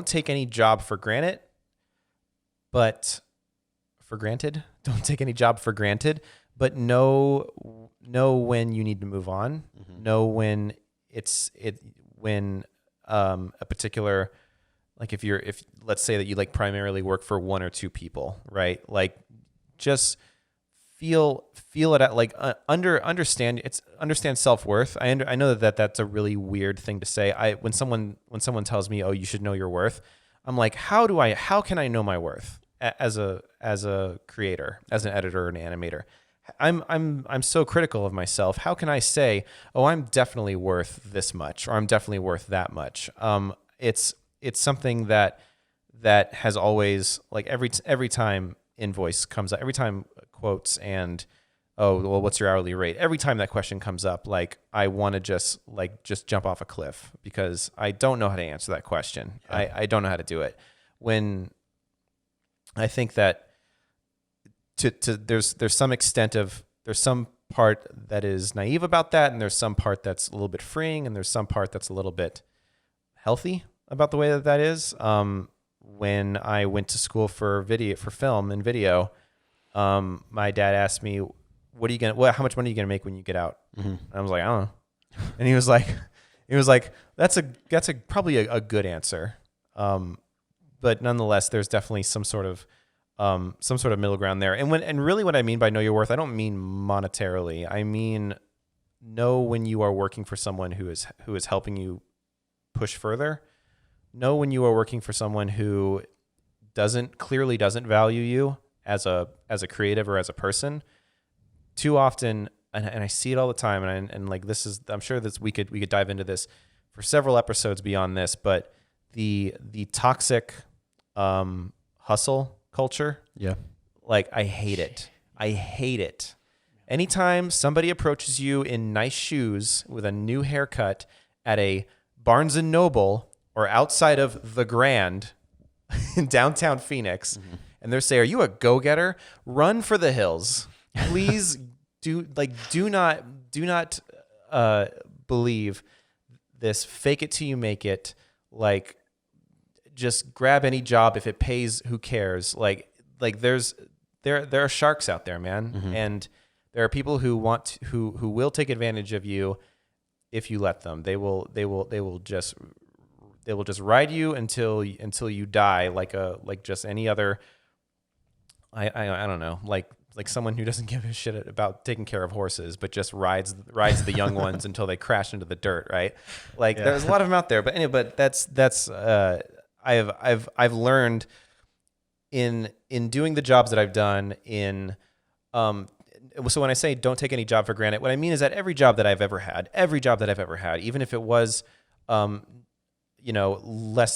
S1: take any job for granted, but don't take any job for granted, but know when you need to move on. Know when when a particular, like if let's say that you like primarily work for one or two people, right? Like just feel it at like understand self-worth. I know that that's a really weird thing to say. When someone tells me, oh, you should know your worth, I'm like, how can I know my worth as a creator, as an editor and animator? I'm so critical of myself. How can I say, oh, I'm definitely worth this much, or I'm definitely worth that much? It's something that has always, like, every time invoice comes up, every time quotes and, oh, well, what's your hourly rate? Every time that question comes up, like, I want to just jump off a cliff, because I don't know how to answer that question. Yeah. I don't know how to do it. When I think that there's some extent of, there's some part that is naive about that, and there's some part that's a little bit freeing, and there's some part that's a little bit healthy about the way that is. When I went to school for film and video, my dad asked me, how much money are you gonna make when you get out? Mm-hmm. And I was like, I don't know. And he was like, that's probably a good answer. But nonetheless, there's definitely some sort of middle ground there. And really what I mean by know your worth, I don't mean monetarily. I mean, know when you are working for someone who is helping you push further. Know when you are working for someone who clearly doesn't value you as a creative or as a person. Too often, and I see it all the time, and like, this is, I'm sure that we could dive into this for several episodes beyond this, but the toxic hustle culture.
S4: Yeah.
S1: Like, I hate it. Anytime somebody approaches you in nice shoes with a new haircut at a Barnes and Noble or outside of the Grand in downtown Phoenix, mm-hmm. and they say, are you a go-getter? Run for the hills. Please do not believe this fake it till you make it. Like, just grab any job. If it pays, who cares? Like there are sharks out there, man. Mm-hmm. And there are people who will take advantage of you if you let them. They will just ride you until you die, like just any other, I don't know, like someone who doesn't give a shit about taking care of horses, but just rides the young ones until they crash into the dirt, right? Like, yeah. There's a lot of them out there, but anyway, but that's I've learned in doing the jobs that I've done in, so when I say don't take any job for granted, what I mean is that every job that I've ever had, even if it was, less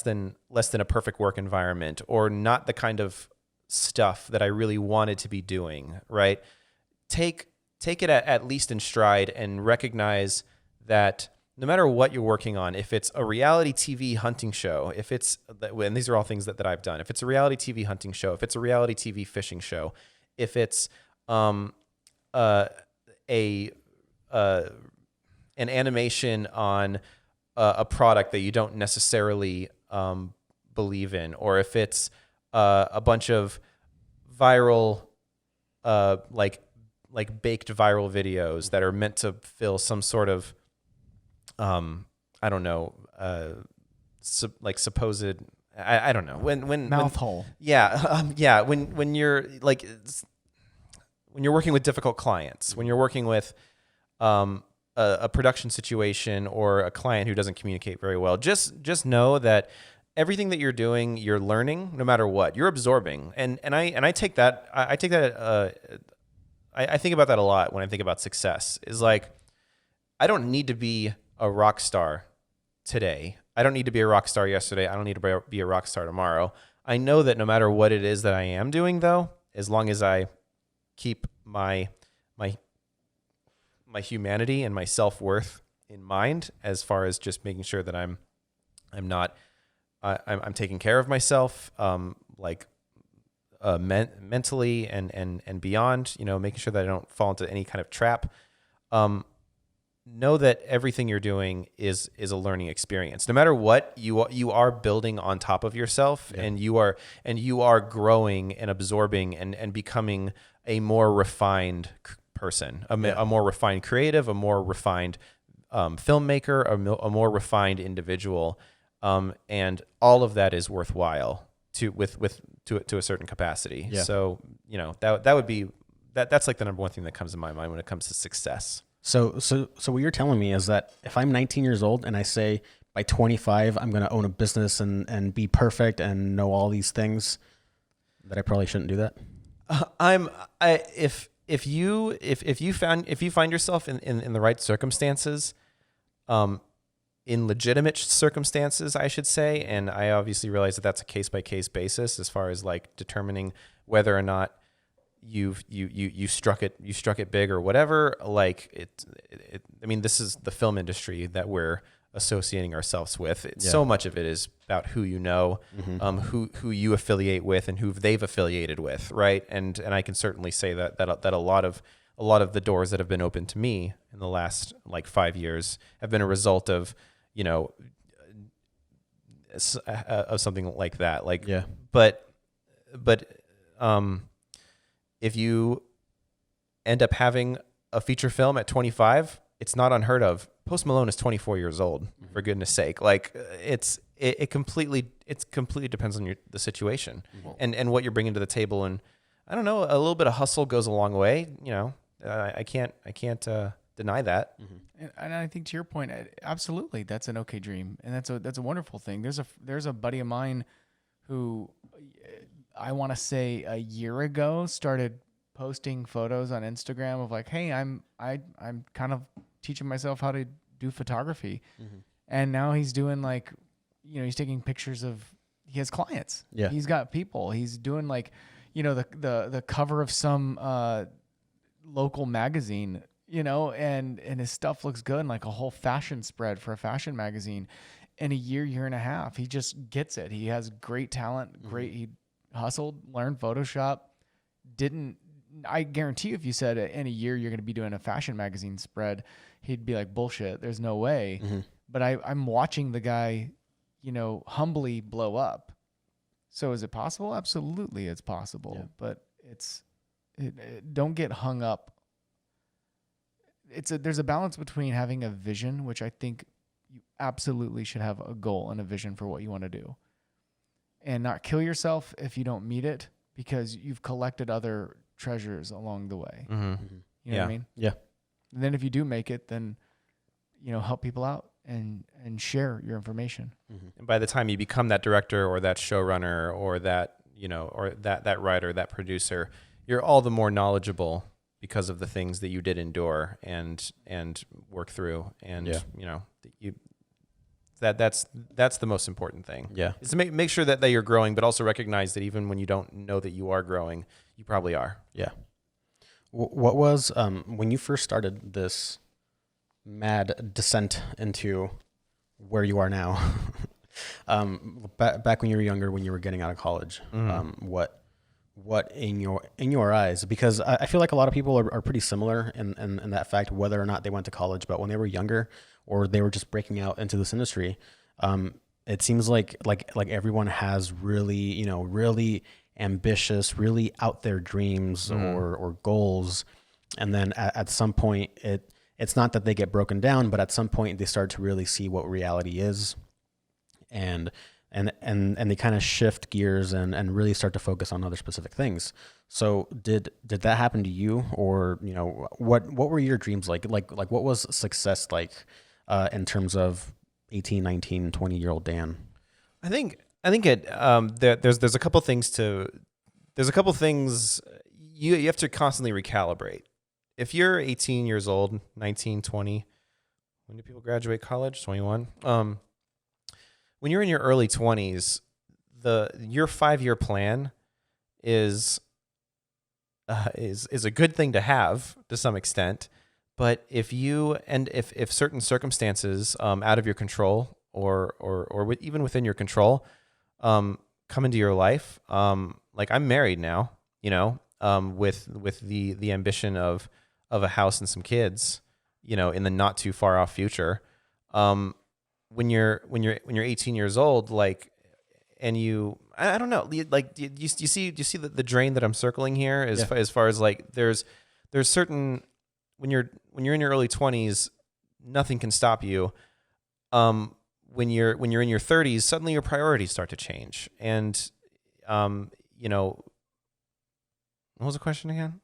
S1: than a perfect work environment, or not the kind of stuff that I really wanted to be doing, right? Take it at least in stride, and recognize that no matter what you're working on, if it's a reality TV hunting show, and these are all things that I've done, if it's a reality TV hunting show, if it's a reality TV fishing show, if it's an animation on a product that you don't necessarily believe in, or if it's a bunch of viral, like baked viral videos that are meant to fill some sort of, I don't know, supposed, I don't know, when
S2: mouth hole.
S1: Yeah. Yeah. When you're working with difficult clients, when you're working with, a production situation, or a client who doesn't communicate very well, just know that everything that you're doing, you're learning, no matter what. You're absorbing, and I take that. I think about that a lot when I think about success. Is like, I don't need to be a rock star today. I don't need to be a rock star yesterday. I don't need to be a rock star tomorrow. I know that no matter what it is that I am doing, though, as long as I keep my humanity and my self-worth in mind, as far as just making sure that I'm taking care of myself, mentally and beyond, making sure that I don't fall into any kind of trap. Know that everything you're doing is a learning experience. No matter what, you are building on top of yourself, yeah. and you are growing and absorbing and becoming a more refined person, a more refined creative, a more refined filmmaker, a more refined individual, and all of that is worthwhile to a certain capacity. Yeah. So that would be that's like the number one thing that comes to my mind when it comes to success.
S4: So what you're telling me is that if I'm 19 years old and I say by 25 I'm going to own a business and be perfect and know all these things, that I probably shouldn't do that.
S1: If you find yourself in the right circumstances, in legitimate circumstances, I should say, and I obviously realize that that's a case by case basis as far as like determining whether or not you struck it big or whatever. Like I mean, this is the film industry that we're associating ourselves with. So much of it is about who you know, who you affiliate with, and who they've affiliated with, right? And I can certainly say that a lot of the doors that have been opened to me in the last like 5 years have been a result of, of something like that. Like, but if you end up having a feature film at 25, it's not unheard of. Post Malone is 24 years old, for goodness sake. Like it completely depends on the situation and what you're bringing to the table. And I don't know, a little bit of hustle goes a long way. I can't deny that.
S2: And I think to your point, absolutely, that's an okay dream, and that's a wonderful thing. There's a buddy of mine who I want to say a year ago started posting photos on Instagram of like, hey, I'm kind of teaching myself how to do photography, and now he's doing like, he's taking pictures of, he has clients, he's got people, he's doing like, the cover of some local magazine, and his stuff looks good, and like a whole fashion spread for a fashion magazine. In a year and a half, he just gets it. He has great talent, he hustled, learned Photoshop. I guarantee you, if you said in a year you're going to be doing a fashion magazine spread, he'd be like, bullshit, there's no way. But I'm watching the guy, humbly blow up. So is it possible? Absolutely, it's possible. Yeah. But don't get hung up. There's a balance between having a vision, which I think you absolutely should have a goal and a vision for what you want to do, and not kill yourself if you don't meet it, because you've collected other treasures along the way. You know what I mean? Yeah. And then if you do make it, then, help people out and share your information.
S1: And by the time you become that director or that showrunner or that, or that writer, that producer, you're all the more knowledgeable because of the things that you did endure and work through. And, that's the most important thing. Yeah. Is to make sure that you're growing, but also recognize that even when you don't know that you are growing, you probably are. Yeah.
S4: What was, when you first started this mad descent into where you are now, back when you were younger, when you were getting out of college, what in your eyes, because I feel like a lot of people are pretty similar in that fact, whether or not they went to college, but when they were younger or they were just breaking out into this industry, it seems like everyone has really, really ambitious, really out there dreams or goals. And then at some point it's not that they get broken down, but at some point they start to really see what reality is. And they kind of shift gears and really start to focus on other specific things. So did that happen to you, or what were your dreams like what was success like in terms of 18, 19, 20-year-old Dan?
S1: I think there's a couple things you have to constantly recalibrate. If you're 18 years old, 19, 20, when do people graduate college? 21. When you're in your early 20s, your 5-year plan is a good thing to have to some extent, but if certain circumstances out of your control or even within your control come into your life, like I'm married now, with the ambition of a house and some kids, in the not too far off future. When you're 18 years old, like, and I don't know, like, do you see the drain that I'm circling here as far as like, there's certain, when you're in your early 20s, nothing can stop you. When you're in your 30s, suddenly your priorities start to change. And, what was the question again?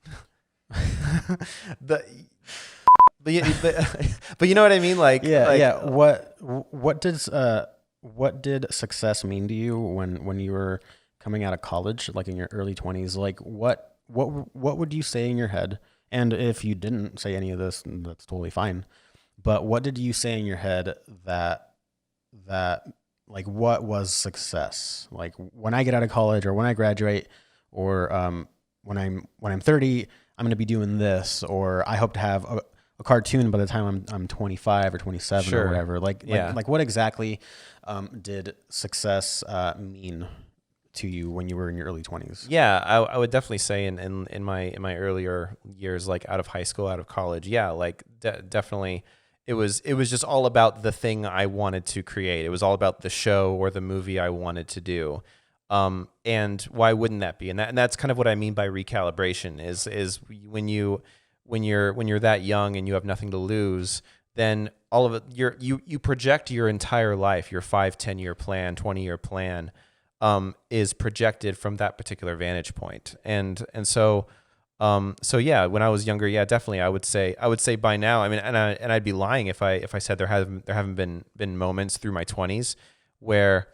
S1: the but but you know what I mean, like
S4: what did success mean to you when you were coming out of college, like in your early 20s? Like what would you say in your head? And if you didn't say any of this, that's totally fine. But what did you say in your head that like what was success? Like when I get out of college, or when I graduate, or when I'm 30, I'm going to be doing this, or I hope to have a cartoon by the time I'm 25 or 27
S1: Sure.
S4: or whatever. Like what exactly did success mean to you when you were in your early 20s?
S1: Yeah, I would definitely say in my earlier years, like out of high school, out of college, yeah, like definitely it was just all about the thing I wanted to create. It was all about the show or the movie I wanted to do. And why wouldn't that be? And that's kind of what I mean by recalibration is when you're that young and you have nothing to lose, then all of it, you project your entire life, your 5-10 year plan, 20-year plan, is projected from that particular vantage point. And so yeah, when I was younger, yeah, definitely I would say by now, I mean, and I'd be lying if I said there haven't been moments through my 20s where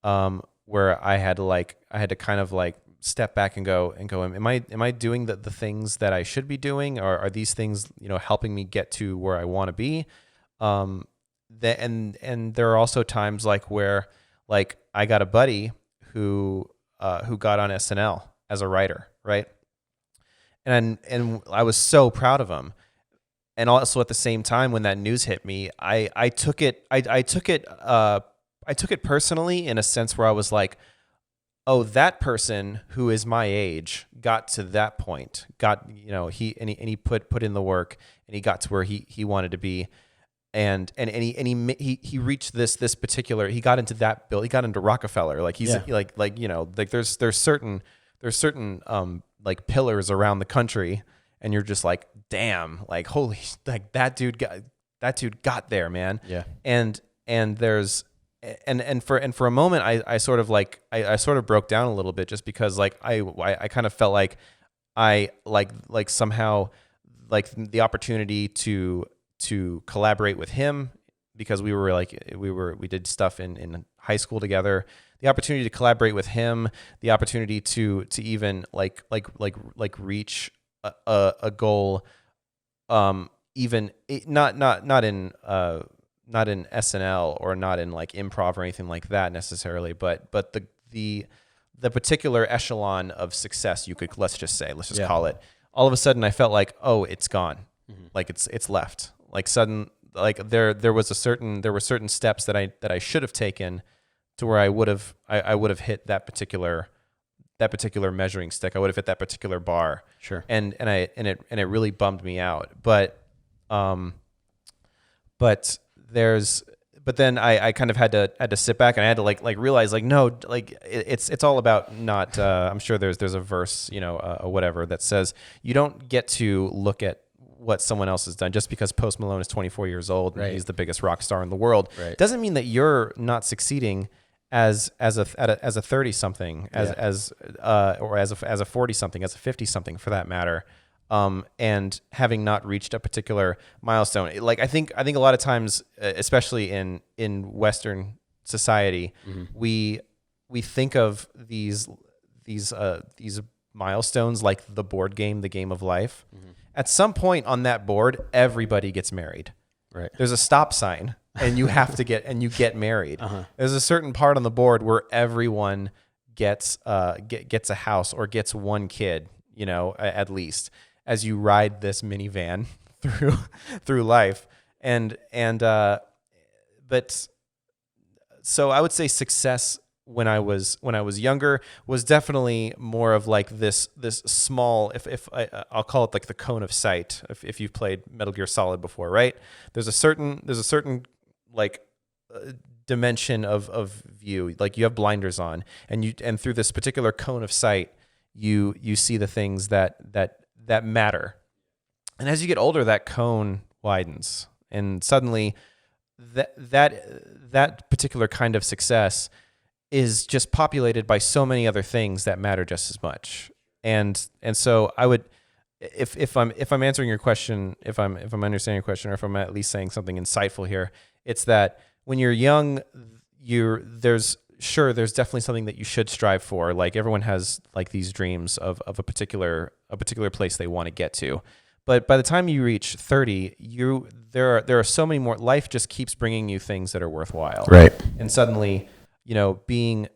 S1: I had to kind of like step back and go, am I doing the things that I should be doing? Or are these things, helping me get to where I want to be? And there are also times like where like I got a buddy who got on SNL as a writer, right? And I was so proud of him. And also at the same time, when that news hit me, I took it personally, in a sense where I was like, oh, that person who is my age got to that point, he put in the work, and he got to where he wanted to be. And he reached this particular, he got into that bill, he got into Rockefeller. Like he's like there's certain like pillars around the country, and you're just like, damn, like holy, like that dude got there, man.
S4: Yeah.
S1: And there's and for a moment I sort of broke down a little bit, just because like I kind of felt like I like somehow like the opportunity to collaborate with him, because we did stuff in high school together. The opportunity to collaborate with him, the opportunity to even like reach a goal, even not in SNL or not in like improv or anything like that necessarily, but the particular echelon of success, let's just call it. All of a sudden, I felt like, oh, it's gone, like it's left. Like there were certain steps that I should have taken to where I would have hit that particular measuring stick. I would have hit that particular bar.
S4: Sure.
S1: And it really bummed me out. But then I kind of had to sit back, and I had to like realize like, no, like it's all about not, I'm sure there's a verse, or whatever, that says you don't get to look at what someone else has done. Just because Post Malone is 24 years old and he's the biggest rock star in the world, doesn't mean that you're not succeeding as a 30 something, or as a 40 something, as a 50 something for that matter. And having not reached a particular milestone, like I think a lot of times, especially in Western society, we think of these milestones like the board game, the game of life. At some point on that board, everybody gets married.
S4: Right.
S1: There's a stop sign, and you have to get married. There's a certain part on the board where everyone gets a house or gets one kid, at least, as you ride this minivan through life. But so I would say success when I was younger was definitely more of like this small, I'll call it like the cone of sight. If you've played Metal Gear Solid before, right? There's a certain like dimension of view, like you have blinders on, and through this particular cone of sight, you see the things that matter. And as you get older, that cone widens, and suddenly that particular kind of success is just populated by so many other things that matter just as much. And so I would, if I'm answering your question, if I'm understanding your question, or if I'm at least saying something insightful here, it's that when you're young, there's definitely something that you should strive for. Like everyone has like these dreams of a particular place they want to get to. But by the time you reach 30, there are so many more. Life just keeps bringing you things that are worthwhile.
S4: Right. And
S1: suddenly, being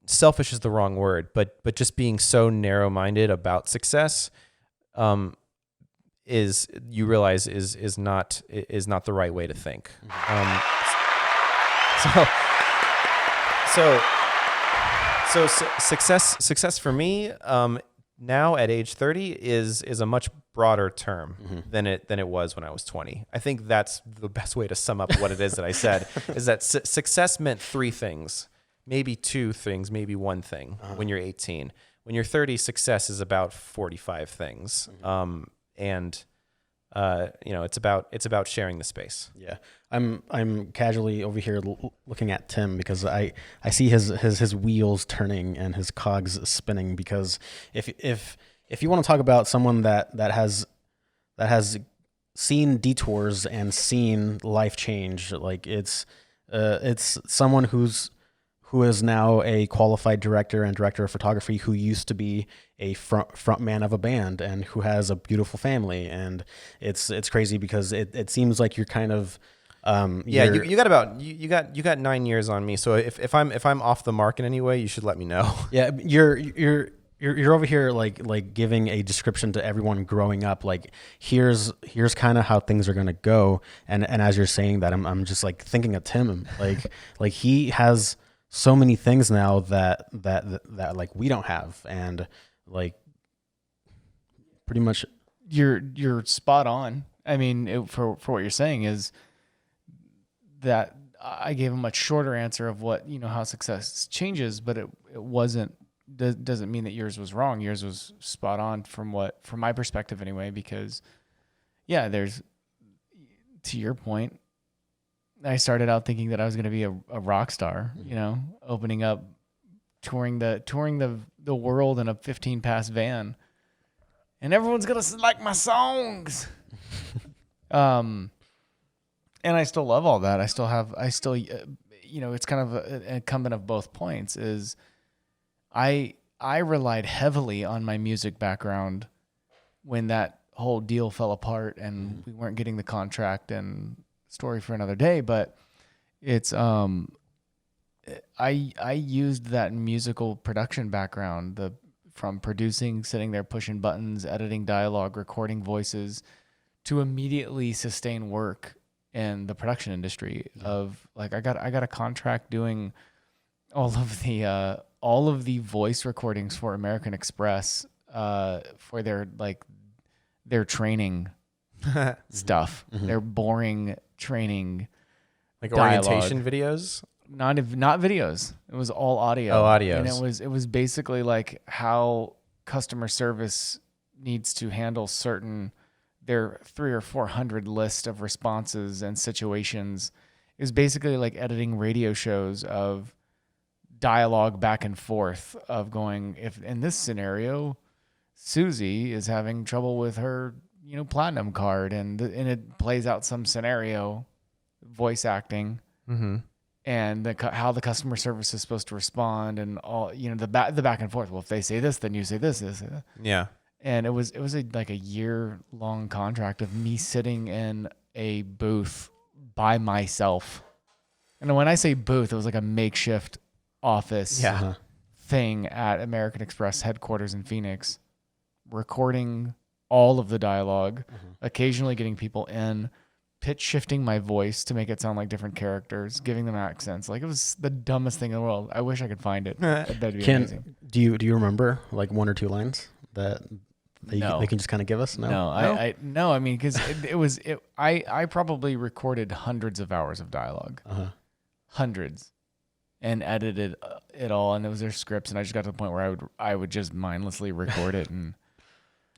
S1: selfish is the wrong word, but just being so narrow-minded about success, you realize is not the right way to think. So success for me, now at age 30 is a much broader term than it was when I was 20. I think that's the best way to sum up what it is that I said, is that success meant three things, maybe two things, maybe one thing when you're 18. When you're 30, success is about 45 things. It's about sharing the space.
S4: Yeah. I'm casually over here looking at Tim because I see his wheels turning and his cogs spinning, because if you want to talk about someone that has seen detours and seen life change, like it's someone who is now a qualified director and director of photography, who used to be a front man of a band and who has a beautiful family. And it's crazy because it seems like you're kind of,
S1: you got 9 years on me. So if I'm off the mark in any way, you should let me know.
S4: Yeah. You're over here like giving a description to everyone growing up. Like here's kind of how things are going to go. And as you're saying that, I'm just like thinking of Tim, like he has so many things now that like we don't have, and like pretty much
S2: you're spot on. I mean, for what you're saying is that I gave a much shorter answer of what, how success changes, but it doesn't mean that yours was wrong. Yours was spot on from my perspective anyway, because there's, to your point, I started out thinking that I was going to be a rock star, opening up, touring the world in a 15-pass van, and everyone's going to like my songs. And I still love all that. It's kind of an incumbent of both points is I relied heavily on my music background when that whole deal fell apart and we weren't getting the contract, and story for another day, but it's I used that musical production background, from producing, sitting there pushing buttons, editing dialogue, recording voices, to immediately sustain work in the production industry. Of like I got a contract doing all of the voice recordings for American Express for their training stuff. Their boring training,
S1: like
S2: dialogue.
S1: orientation videos.
S2: Not videos. It was all audio.
S1: Oh, audios.
S2: And it was basically like how customer service needs to handle their 300 or 400 list of responses and situations. It was basically like editing radio shows of dialogue back and forth of going, if in this scenario, Susie is having trouble with her, platinum card, and it plays out some scenario, voice acting. Mm-hmm. And how the customer service is supposed to respond, and all the back and forth. Well, if they say this, then you say this.
S1: Yeah.
S2: And it was like a year-long contract of me sitting in a booth by myself. And when I say booth, it was like a makeshift office thing at American Express headquarters in Phoenix, recording all of the dialogue, occasionally getting people in, pitch shifting my voice to make it sound like different characters, giving them accents. Like, it was the dumbest thing in the world. I wish I could find it. That'd be amazing.
S4: Do you remember like one or two lines that they can just kind of give us? No.
S2: I mean, because I probably recorded hundreds of hours of dialogue, hundreds, and edited it all, and it was their scripts, and I just got to the point where I would just mindlessly record it and.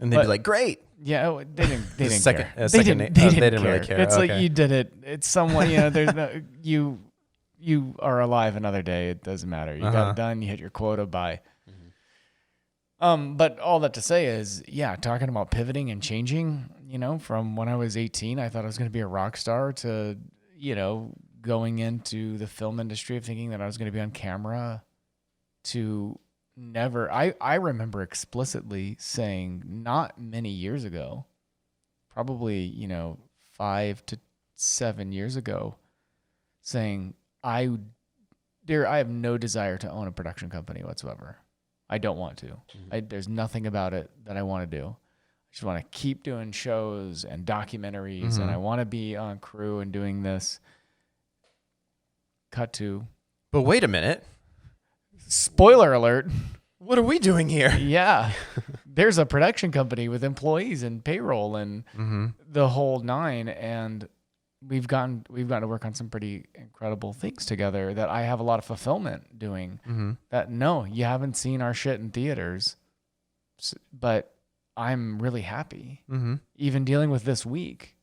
S1: And they'd be like, "Great."
S2: Yeah, they didn't care.
S1: They didn't really care.
S2: It's like you did it. It's someone, there's no you are alive another day. It doesn't matter. You got it done. You hit your quota. Bye. But all that to say is, yeah, talking about pivoting and changing, from when I was 18, I thought I was going to be a rock star to, going into the film industry of thinking that I was going to be on camera to never. I remember explicitly saying not many years ago, probably, 5 to 7 years ago, saying I have no desire to own a production company whatsoever. I don't want to. There's nothing about it that I want to do. I just want to keep doing shows and documentaries, and I want to be on crew and doing this. Cut to.
S1: But wait a minute.
S2: Spoiler alert.
S1: What are we doing here?
S2: Yeah. There's a production company with employees and payroll and the whole nine, and we've gotten to work on some pretty incredible things together that I have a lot of fulfillment doing. That no, you haven't seen our shit in theaters, but I'm really happy. Even dealing with this week,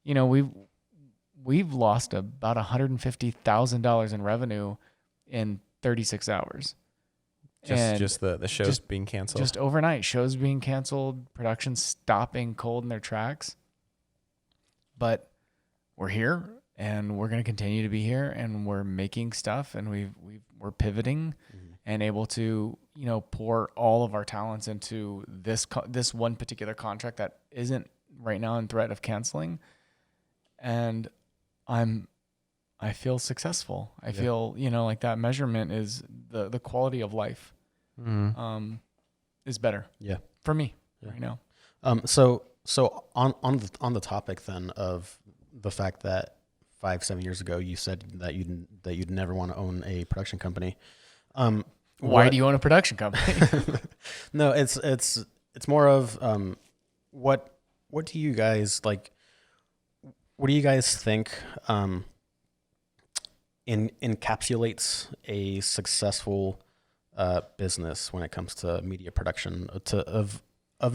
S2: we've lost about $150,000 in revenue in 36 hours.
S1: Just the shows being canceled.
S2: Just overnight, shows being canceled, production stopping cold in their tracks. But we're here, and we're going to continue to be here, and we're making stuff, and we're pivoting and able to pour all of our talents into this one particular contract that isn't right now in threat of canceling, and I feel successful. I feel like that measurement is the quality of life is better.
S4: Yeah,
S2: for me right now.
S4: So on the topic then of the fact that 5-7 years ago you said that you'd never want to own a production company.
S2: Why do you own a production company?
S4: No, it's more of what do you guys like? What do you guys think encapsulates a successful business when it comes to media production of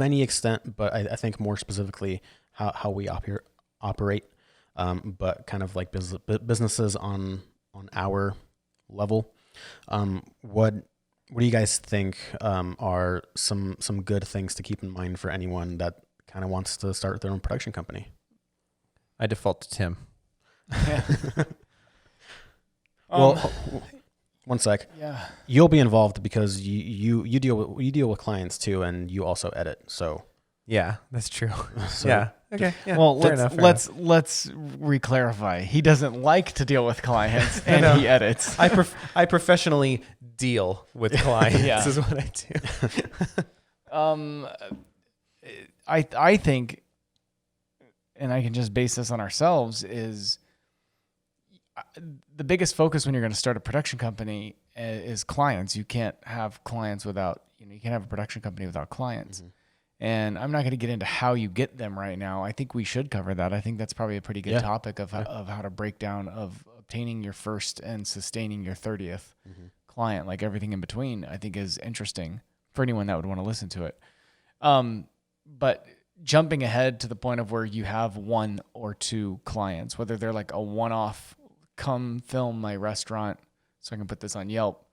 S4: any extent? But I think more specifically how we operate. But kind of like businesses on our level. What do you guys think are some good things to keep in mind for anyone that kind of wants to start their own production company?
S1: I default to Tim.
S2: Yeah.
S4: Well, one sec.
S2: Yeah.
S4: You'll be involved because you deal with clients too, and you also edit. So
S1: Yeah, that's true.
S4: So-
S1: Yeah. Okay. Yeah.
S2: Well,
S1: fair
S2: let's
S1: enough.
S2: let's re-clarify. He doesn't like to deal with clients, and
S1: No.
S2: he edits.
S1: I professionally deal with clients.
S2: Yeah.
S1: Is what I do.
S2: I think, and I can just base this on ourselves, is the biggest focus when you're going to start a production company is clients. You can't have clients without, you can't have a production company without clients. And I'm not going to get into how you get them right now. I think we should cover that. I think that's probably a pretty good topic of how to break down of obtaining your first and sustaining your 30th client, like everything in between, I think is interesting for anyone that would want to listen to it. But jumping ahead to the point of where you have one or two clients, whether they're like a one-off, come film my restaurant so I can put this on Yelp,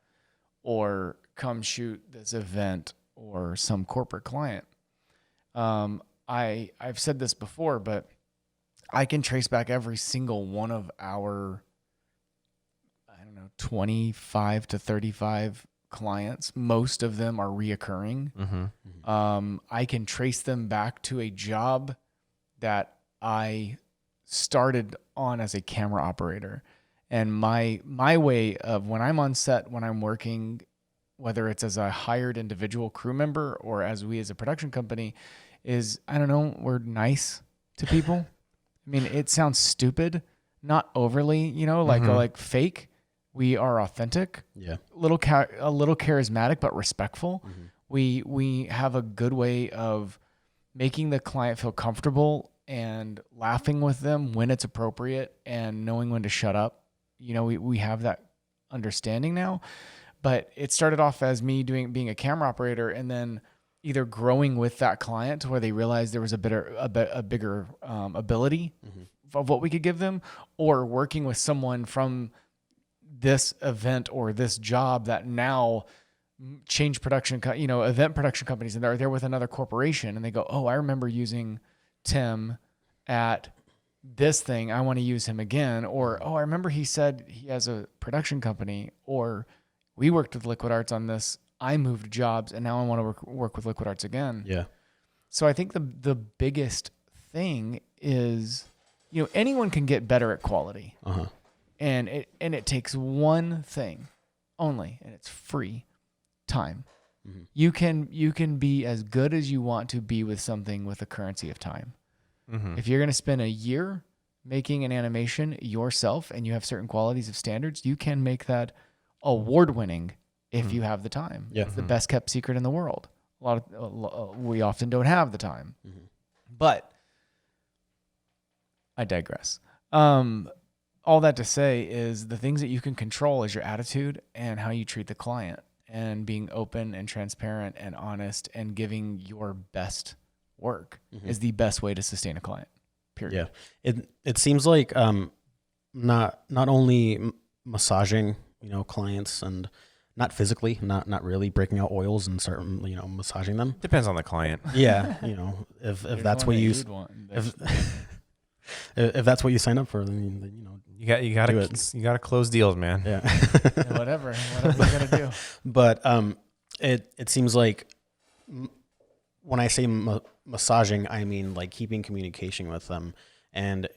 S2: or come shoot this event, or some corporate client. I've said this before, but I can trace back every single one of our, 25 to 35 clients. Most of them are reoccurring. I can trace them back to a job that I started on as a camera operator. And my way of when I'm on set, when I'm working, whether it's as a hired individual crew member or as we as a production company, is, we're nice to people. I mean, it sounds stupid, not overly, like fake. We are authentic.
S4: Yeah.
S2: A little charismatic, but respectful. We have a good way of making the client feel comfortable and laughing with them when it's appropriate and knowing when to shut up. We have that understanding now, but it started off as me being a camera operator, and then either growing with that client to where they realized there was a bigger ability of what we could give them, or working with someone from this event or this job that now change production, event production companies, and they're there with another corporation, and they go, "Oh, I remember using Tim at this thing. I want to use him again." Or, "Oh, I remember he said he has a production company," or, "We worked with Liquid Arts on this. I moved jobs, and now I want to work with Liquid Arts again."
S4: Yeah.
S2: So I think the biggest thing is, anyone can get better at quality, and it takes one thing only, and it's free time. You can be as good as you want to be with something with the currency of time. If you're going to spend a year making an animation yourself and you have certain qualities of standards, you can make that award-winning if you have the time.
S4: Yeah.
S2: It's the best kept secret in the world. We often don't have the time. But I digress. All that to say is the things that you can control is your attitude and how you treat the client, and being open and transparent and honest and giving your best work is the best way to sustain a client. Period.
S4: Yeah. It seems like not only massaging, clients, and not physically, not really breaking out oils and start, massaging them.
S1: Depends on the client.
S4: Yeah. If that's what you if that's what you sign up for, then
S1: you gotta close deals, man.
S4: Yeah.
S2: Whatever you gotta do.
S4: But it seems like when I say massaging, I mean like keeping communication with them and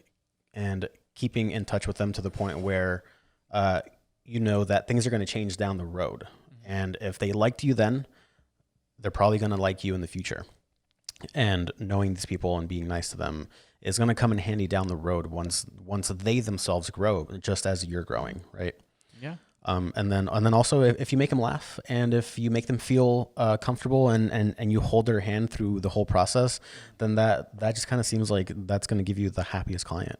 S4: keeping in touch with them to the point where that things are going to change down the road. And if they liked you then, they're probably going to like you in the future. And knowing these people and being nice to them is going to come in handy down the road once they themselves grow, just as you're growing, right?
S2: Yeah.
S4: And then also if you make them laugh and if you make them feel comfortable and you hold their hand through the whole process, then that just kind of seems like that's going to give you the happiest client.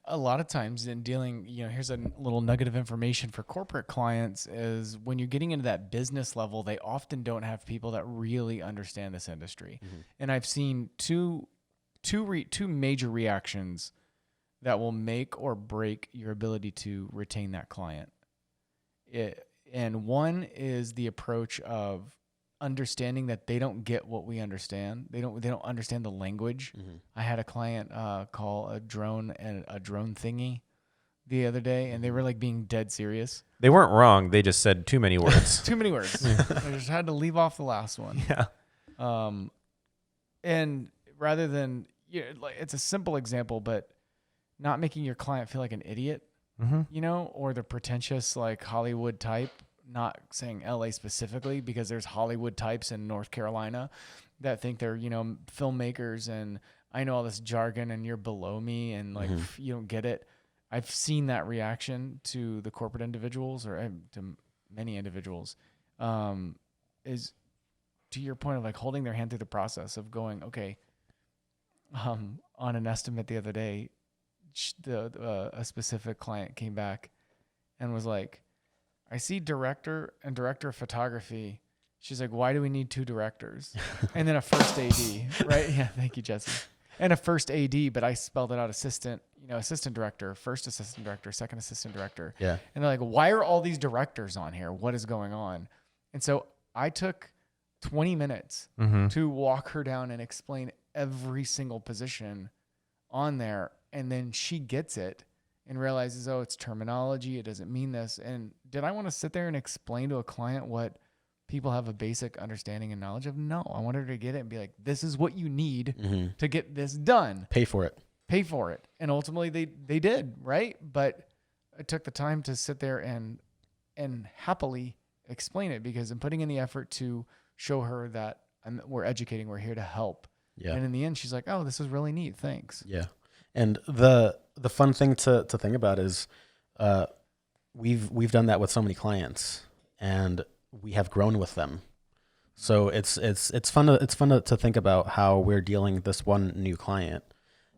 S2: A lot of times in dealing, here's a little nugget of information for corporate clients is when you're getting into that business level, they often don't have people that really understand this industry. And I've seen two major reactions that will make or break your ability to retain that client. And one is the approach of understanding that they don't get what we understand. They don't understand the language. I had a client call a drone thingy the other day, and they were like being dead serious.
S1: They weren't wrong. They just said too many words.
S2: Too many words. I just had to leave off the last one.
S1: Yeah.
S2: And rather than it's a simple example, but not making your client feel like an idiot, or the pretentious like Hollywood type. Not saying LA specifically, because there's Hollywood types in North Carolina that think they're, filmmakers and I know all this jargon and you're below me and like you don't get it. I've seen that reaction to the corporate individuals or to many individuals is to your point of like holding their hand through the process of going, okay, on an estimate the other day, a specific client came back and was like, I see director of photography. She's like, why do we need two directors? And then a first AD, right? Yeah, thank you, Jesse. And a first AD, but I spelled it out assistant director, first assistant director, second assistant director.
S4: Yeah.
S2: And they're like, why are all these directors on here? What is going on? And so I took 20 minutes to walk her down and explain every single position on there. And then she gets it and realizes, oh, it's terminology. It doesn't mean this. And did I want to sit there and explain to a client what people have a basic understanding and knowledge of? No, I wanted her to get it and be like, this is what you need to get this done.
S4: Pay for it.
S2: And ultimately they did, right? But I took the time to sit there and happily explain it because I'm putting in the effort to show her that we're educating, we're here to help.
S4: Yeah.
S2: And in the end, she's like, oh, this is really neat. Thanks.
S4: Yeah. And the fun thing to think about is we've done that with so many clients and we have grown with them. So it's fun to think about how we're dealing with this one new client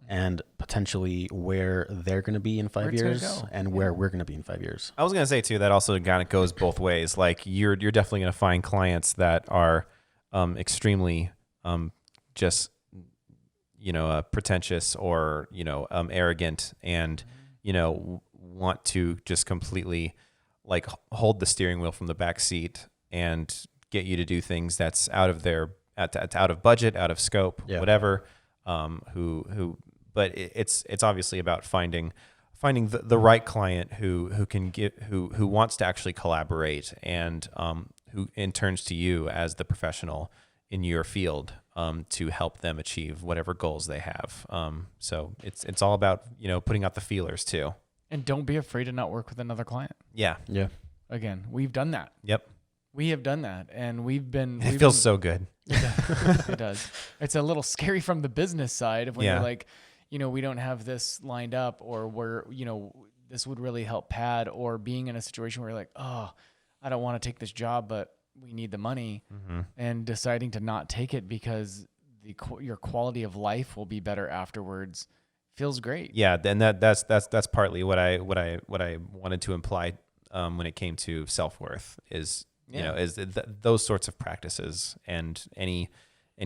S4: and potentially where they're going to be in 5 years and where we're going to be in 5 years.
S1: I was going to say too, that also kind of goes both ways. Like you're definitely going to find clients that are extremely just pretentious or arrogant and want to just completely like hold the steering wheel from the back seat and get you to do things that's out of out of budget, out of scope, whatever. But it's obviously about finding the right client who can who wants to actually collaborate and who turns to you as the professional in your field to help them achieve whatever goals they have. So it's all about, putting out the feelers too.
S2: And don't be afraid to not work with another client.
S1: Yeah.
S4: Yeah.
S2: Again, we've done that.
S1: Yep.
S2: We have done that, and
S1: It feels so good.
S2: It does. It's a little scary from the business side of when you're like, we don't have this lined up, or we're, this would really help pad, or being in a situation where you're like, oh, I don't want to take this job, but we need the money, and deciding to not take it because your quality of life will be better afterwards feels great.
S1: Yeah, and that's partly what I wanted to imply when it came to self-worth is those sorts of practices, and any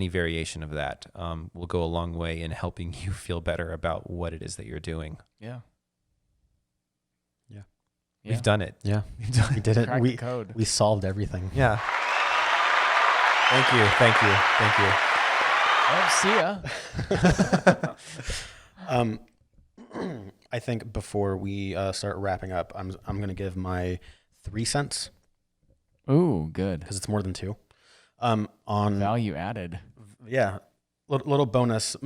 S1: variation of that will go a long way in helping you feel better about what it is that you're doing.
S2: Yeah.
S1: We've done it.
S4: Yeah. We did it.
S2: Cracked the code.
S4: We solved everything.
S1: Yeah. Thank you.
S2: Oh, see ya.
S4: I think before we start wrapping up, I'm going to give my 3 cents.
S2: Ooh, good.
S4: Because it's more than 2. On
S2: value added.
S4: Yeah, little bonus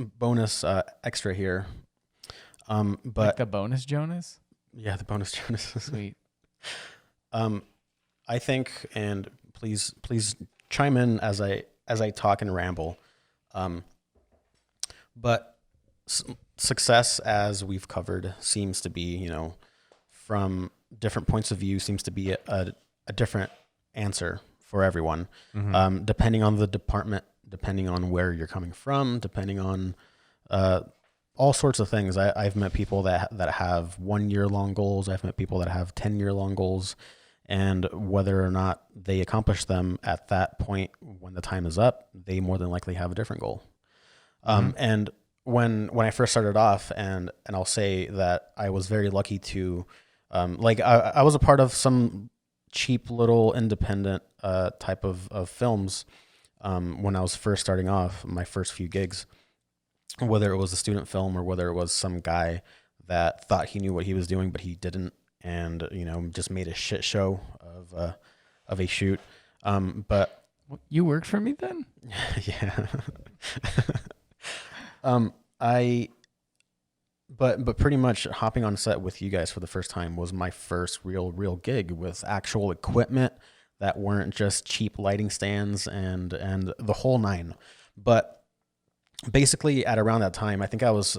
S4: extra here. But
S2: like the bonus Jonas.
S4: Yeah, the bonus Jonas.
S2: Sweet.
S4: I think, and please chime in as I talk and ramble. But success, as we've covered, seems to be, from different points of view, seems to be a different answer for everyone, depending on the department, depending on where you're coming from, depending on all sorts of things. I've met people that have 1 year long goals. I've met people that have 10-year long goals, and whether or not they accomplish them at that point when the time is up, they more than likely have a different goal. And when I first started off, and I'll say that I was very lucky to, I was a part of some cheap little independent type of films when I was first starting off, my first few gigs, whether it was a student film or whether it was some guy that thought he knew what he was doing, but he didn't, and, just made a shit show of a shoot. But
S2: you worked for me then?
S4: Yeah. But pretty much hopping on set with you guys for the first time was my first real gig with actual equipment that weren't just cheap lighting stands and the whole nine. But basically at around that time, I think I was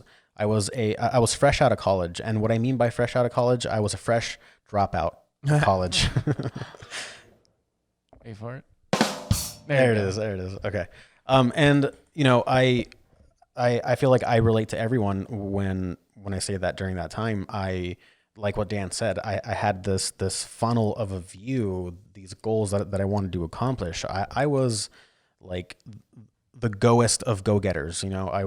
S4: fresh out of college. And what I mean by fresh out of college, I was a fresh dropout of college.
S2: Wait for it.
S4: There it is. Okay. And I feel like I relate to everyone when I say that during that time. I, like what Dan said, I had this funnel of a view, these goals that I wanted to accomplish. I was like the goest of go-getters. I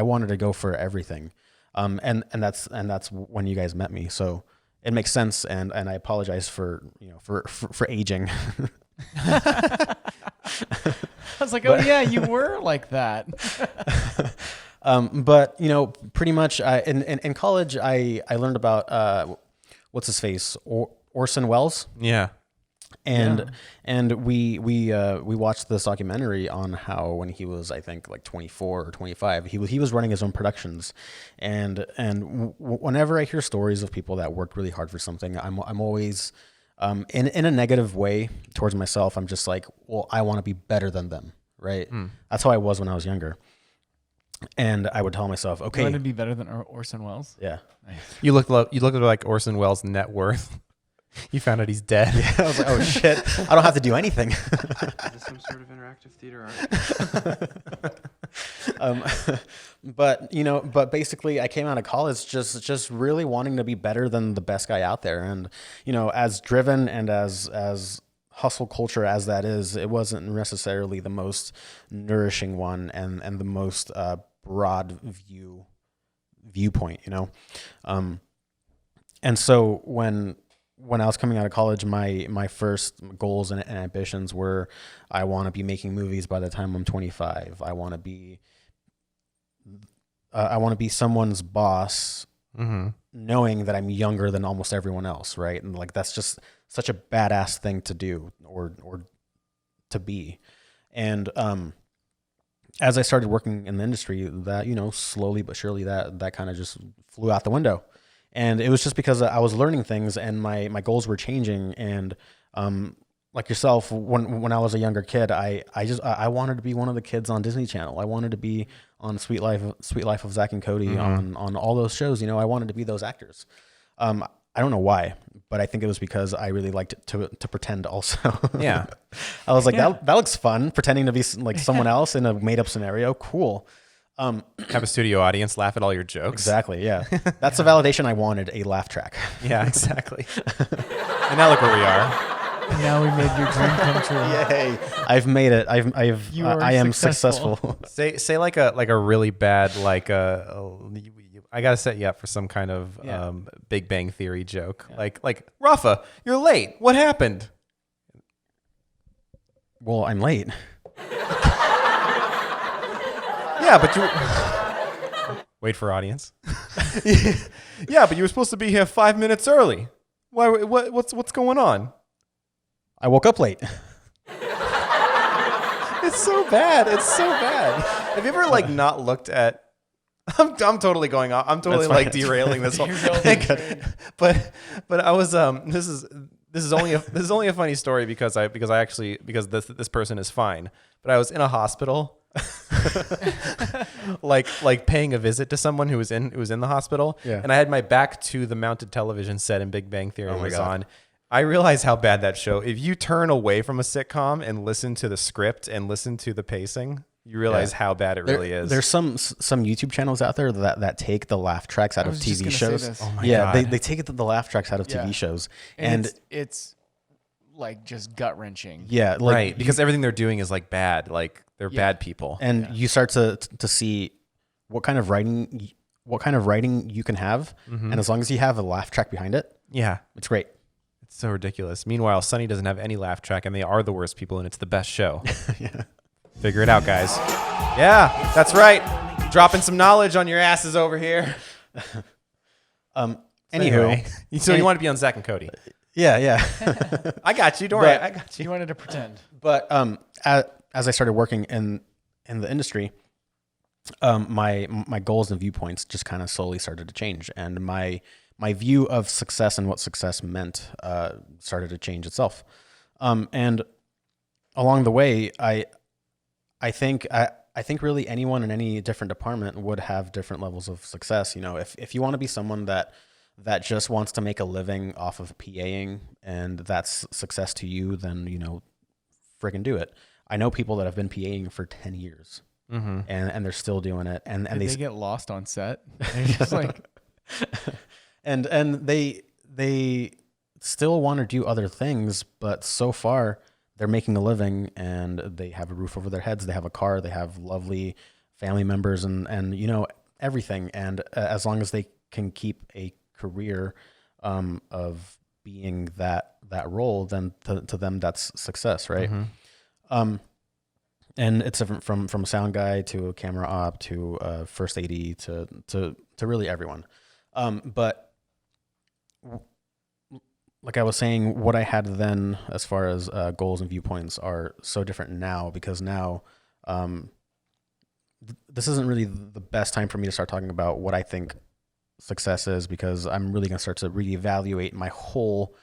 S4: wanted to go for everything. And that's when you guys met me. So it makes sense. And I apologize for aging.
S2: I was like, oh yeah, you were like that.
S4: But pretty much in college, I learned about what's his face, Orson Welles.
S1: Yeah.
S4: And we watched this documentary on how when he was, I think, like 24 or 25, he was running his own productions, and whenever I hear stories of people that worked really hard for something, I'm always in a negative way towards myself. I'm just like, well, I want to be better than them, right? That's how I was when I was younger. And I would tell myself, okay,
S2: you want to be better than Orson Welles?
S4: Yeah.
S1: You look like Orson Welles' net worth. You found out he's dead.
S4: Yeah, I was like, oh shit, I don't have to do anything.
S5: Is this some sort of interactive theater art?
S4: But basically I came out of college just really wanting to be better than the best guy out there. And, as driven and as hustle culture as that is, it wasn't necessarily the most nourishing one and the most broad viewpoint, And so when when I was coming out of college, my first goals and ambitions were, I want to be making movies by the time I'm 25. I want to be someone's boss, knowing that I'm younger than almost everyone else, right? And like that's just such a badass thing to do or to be. And as I started working in the industry, that, slowly but surely that kind of just flew out the window. And it was just because I was learning things and my goals were changing. And like yourself, when I was a younger kid, I wanted to be one of the kids on Disney Channel. I wanted to be on Sweet Life of Zack and Cody, on all those shows. I wanted to be those actors. I don't know why, but I think it was because I really liked to pretend also.
S1: Yeah.
S4: I was like, that looks fun, pretending to be like someone else in a made up scenario. Cool.
S1: Have a studio audience laugh at all your jokes.
S4: Exactly. Yeah. That's the validation I wanted, a laugh track.
S1: Yeah, exactly. And now look where we are.
S2: And now we made your dream come true.
S4: Yay. I've made it. I am successful.
S1: Say like a really bad, like I got to set you up for some kind of Big Bang Theory joke. Yeah. Like Rafa, you're late. What happened?
S4: Well, I'm late.
S1: Yeah, but you wait for audience. Yeah, but you were supposed to be here 5 minutes early. Why? What's going on?
S4: I woke up late.
S1: It's so bad. It's so bad. Have you ever like not looked at? I'm totally going off. I'm totally like derailing this whole thing. But I was this is only a funny story because this person is fine. But I was in a hospital. like paying a visit to someone who was in the hospital, and I had my back to the mounted television set and Big Bang Theory was on. I realized how bad that show. If you turn away from a sitcom and listen to the script and listen to the pacing, you realize how bad it really is.
S4: There's some YouTube channels out there that take the laugh tracks out of TV shows.
S1: Oh my God.
S4: They take the laugh tracks out of TV shows,
S2: and it's like just gut wrenching.
S4: Yeah,
S1: right. Because everything they're doing is like bad. Like they're bad people,
S4: and you start to see what kind of writing you can have, and as long as you have a laugh track behind it, it's great.
S1: It's so ridiculous. Meanwhile, Sunny doesn't have any laugh track, and they are the worst people, and it's the best show. Figure it out, guys. Yeah, that's right. Dropping some knowledge on your asses over here.
S4: Anywho,
S1: so you want to be on Zack and Cody?
S4: Yeah.
S1: I got you. Don't worry. I got you.
S2: You wanted to pretend,
S4: but as I started working in the industry, my goals and viewpoints just kind of slowly started to change, and my view of success and what success meant started to change itself. And along the way, I think really anyone in any different department would have different levels of success. If you want to be someone that just wants to make a living off of PAing and that's success to you, then friggin' do it. I know people that have been PAing for 10 years and they're still doing it. And
S2: they get lost on set. They're just like.
S4: And they still want to do other things, but so far they're making a living and they have a roof over their heads. They have a car. They have lovely family members and everything. And as long as they can keep a career of being that role, then to them that's success, right? And it's different from a sound guy to a camera op to a first AD to really everyone. But like I was saying, what I had then as far as goals and viewpoints are so different now, because now this isn't really the best time for me to start talking about what I think success is, because I'm really going to start to reevaluate my whole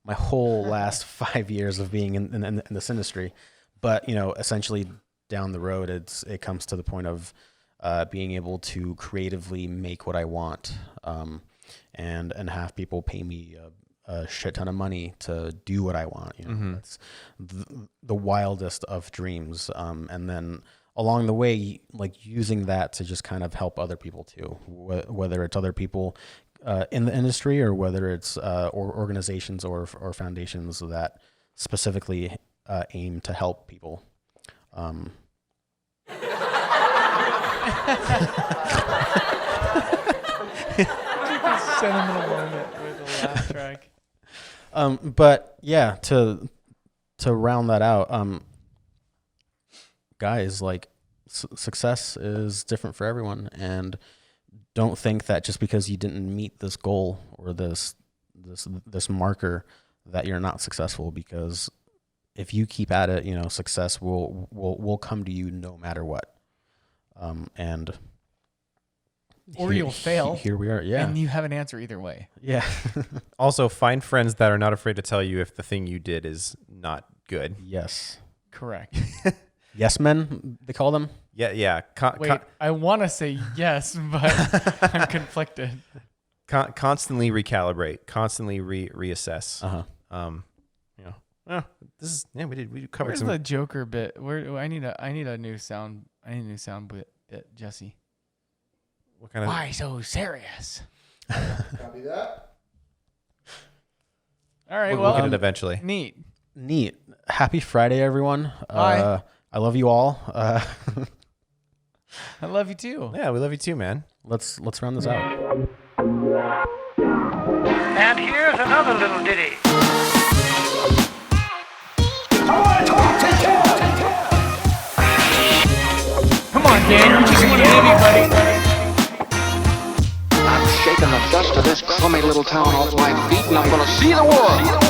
S4: last 5 years of being in this industry. But essentially down the road, it comes to the point of being able to creatively make what I want, and have people pay me a shit ton of money to do what I want. It's the wildest of dreams. And then along the way, like using that to just kind of help other people too, whether it's other people in the industry or whether it's or organizations or foundations that specifically aim to help people.
S2: Sentimental moment with the laugh track.
S4: But yeah, to round that out, guys, like success is different for everyone, and don't think that just because you didn't meet this goal or this marker that you're not successful, because if you keep at it, you know, success will come to you no matter what. And
S2: or you'll fail.
S4: Here we are. Yeah.
S2: And you have an answer either way.
S4: Yeah.
S1: Also, find friends that are not afraid to tell you if the thing you did is not good.
S4: Yes.
S2: Correct.
S4: Yes men, they call them.
S1: Yeah.
S2: Wait, I want to say yes, but I'm conflicted.
S1: Constantly recalibrate, constantly reassess. You know, we covered
S2: Where's
S1: some.
S2: the Joker bit? Where I need a new sound. I need a new sound bit, Jesse.
S1: What kind of?
S2: Why so serious?
S6: Copy that.
S2: All right.
S1: We'll get it eventually.
S2: Neat.
S4: Happy Friday, everyone.
S2: Bye.
S4: I love you all.
S2: I love you too.
S1: Yeah, we love you too, man.
S4: Let's round this out.
S7: And here's another little ditty.
S2: Come on, Dan. You just want to anybody.
S3: I'm shaking the dust of this crummy little town off my feet, and I'm gonna see the world.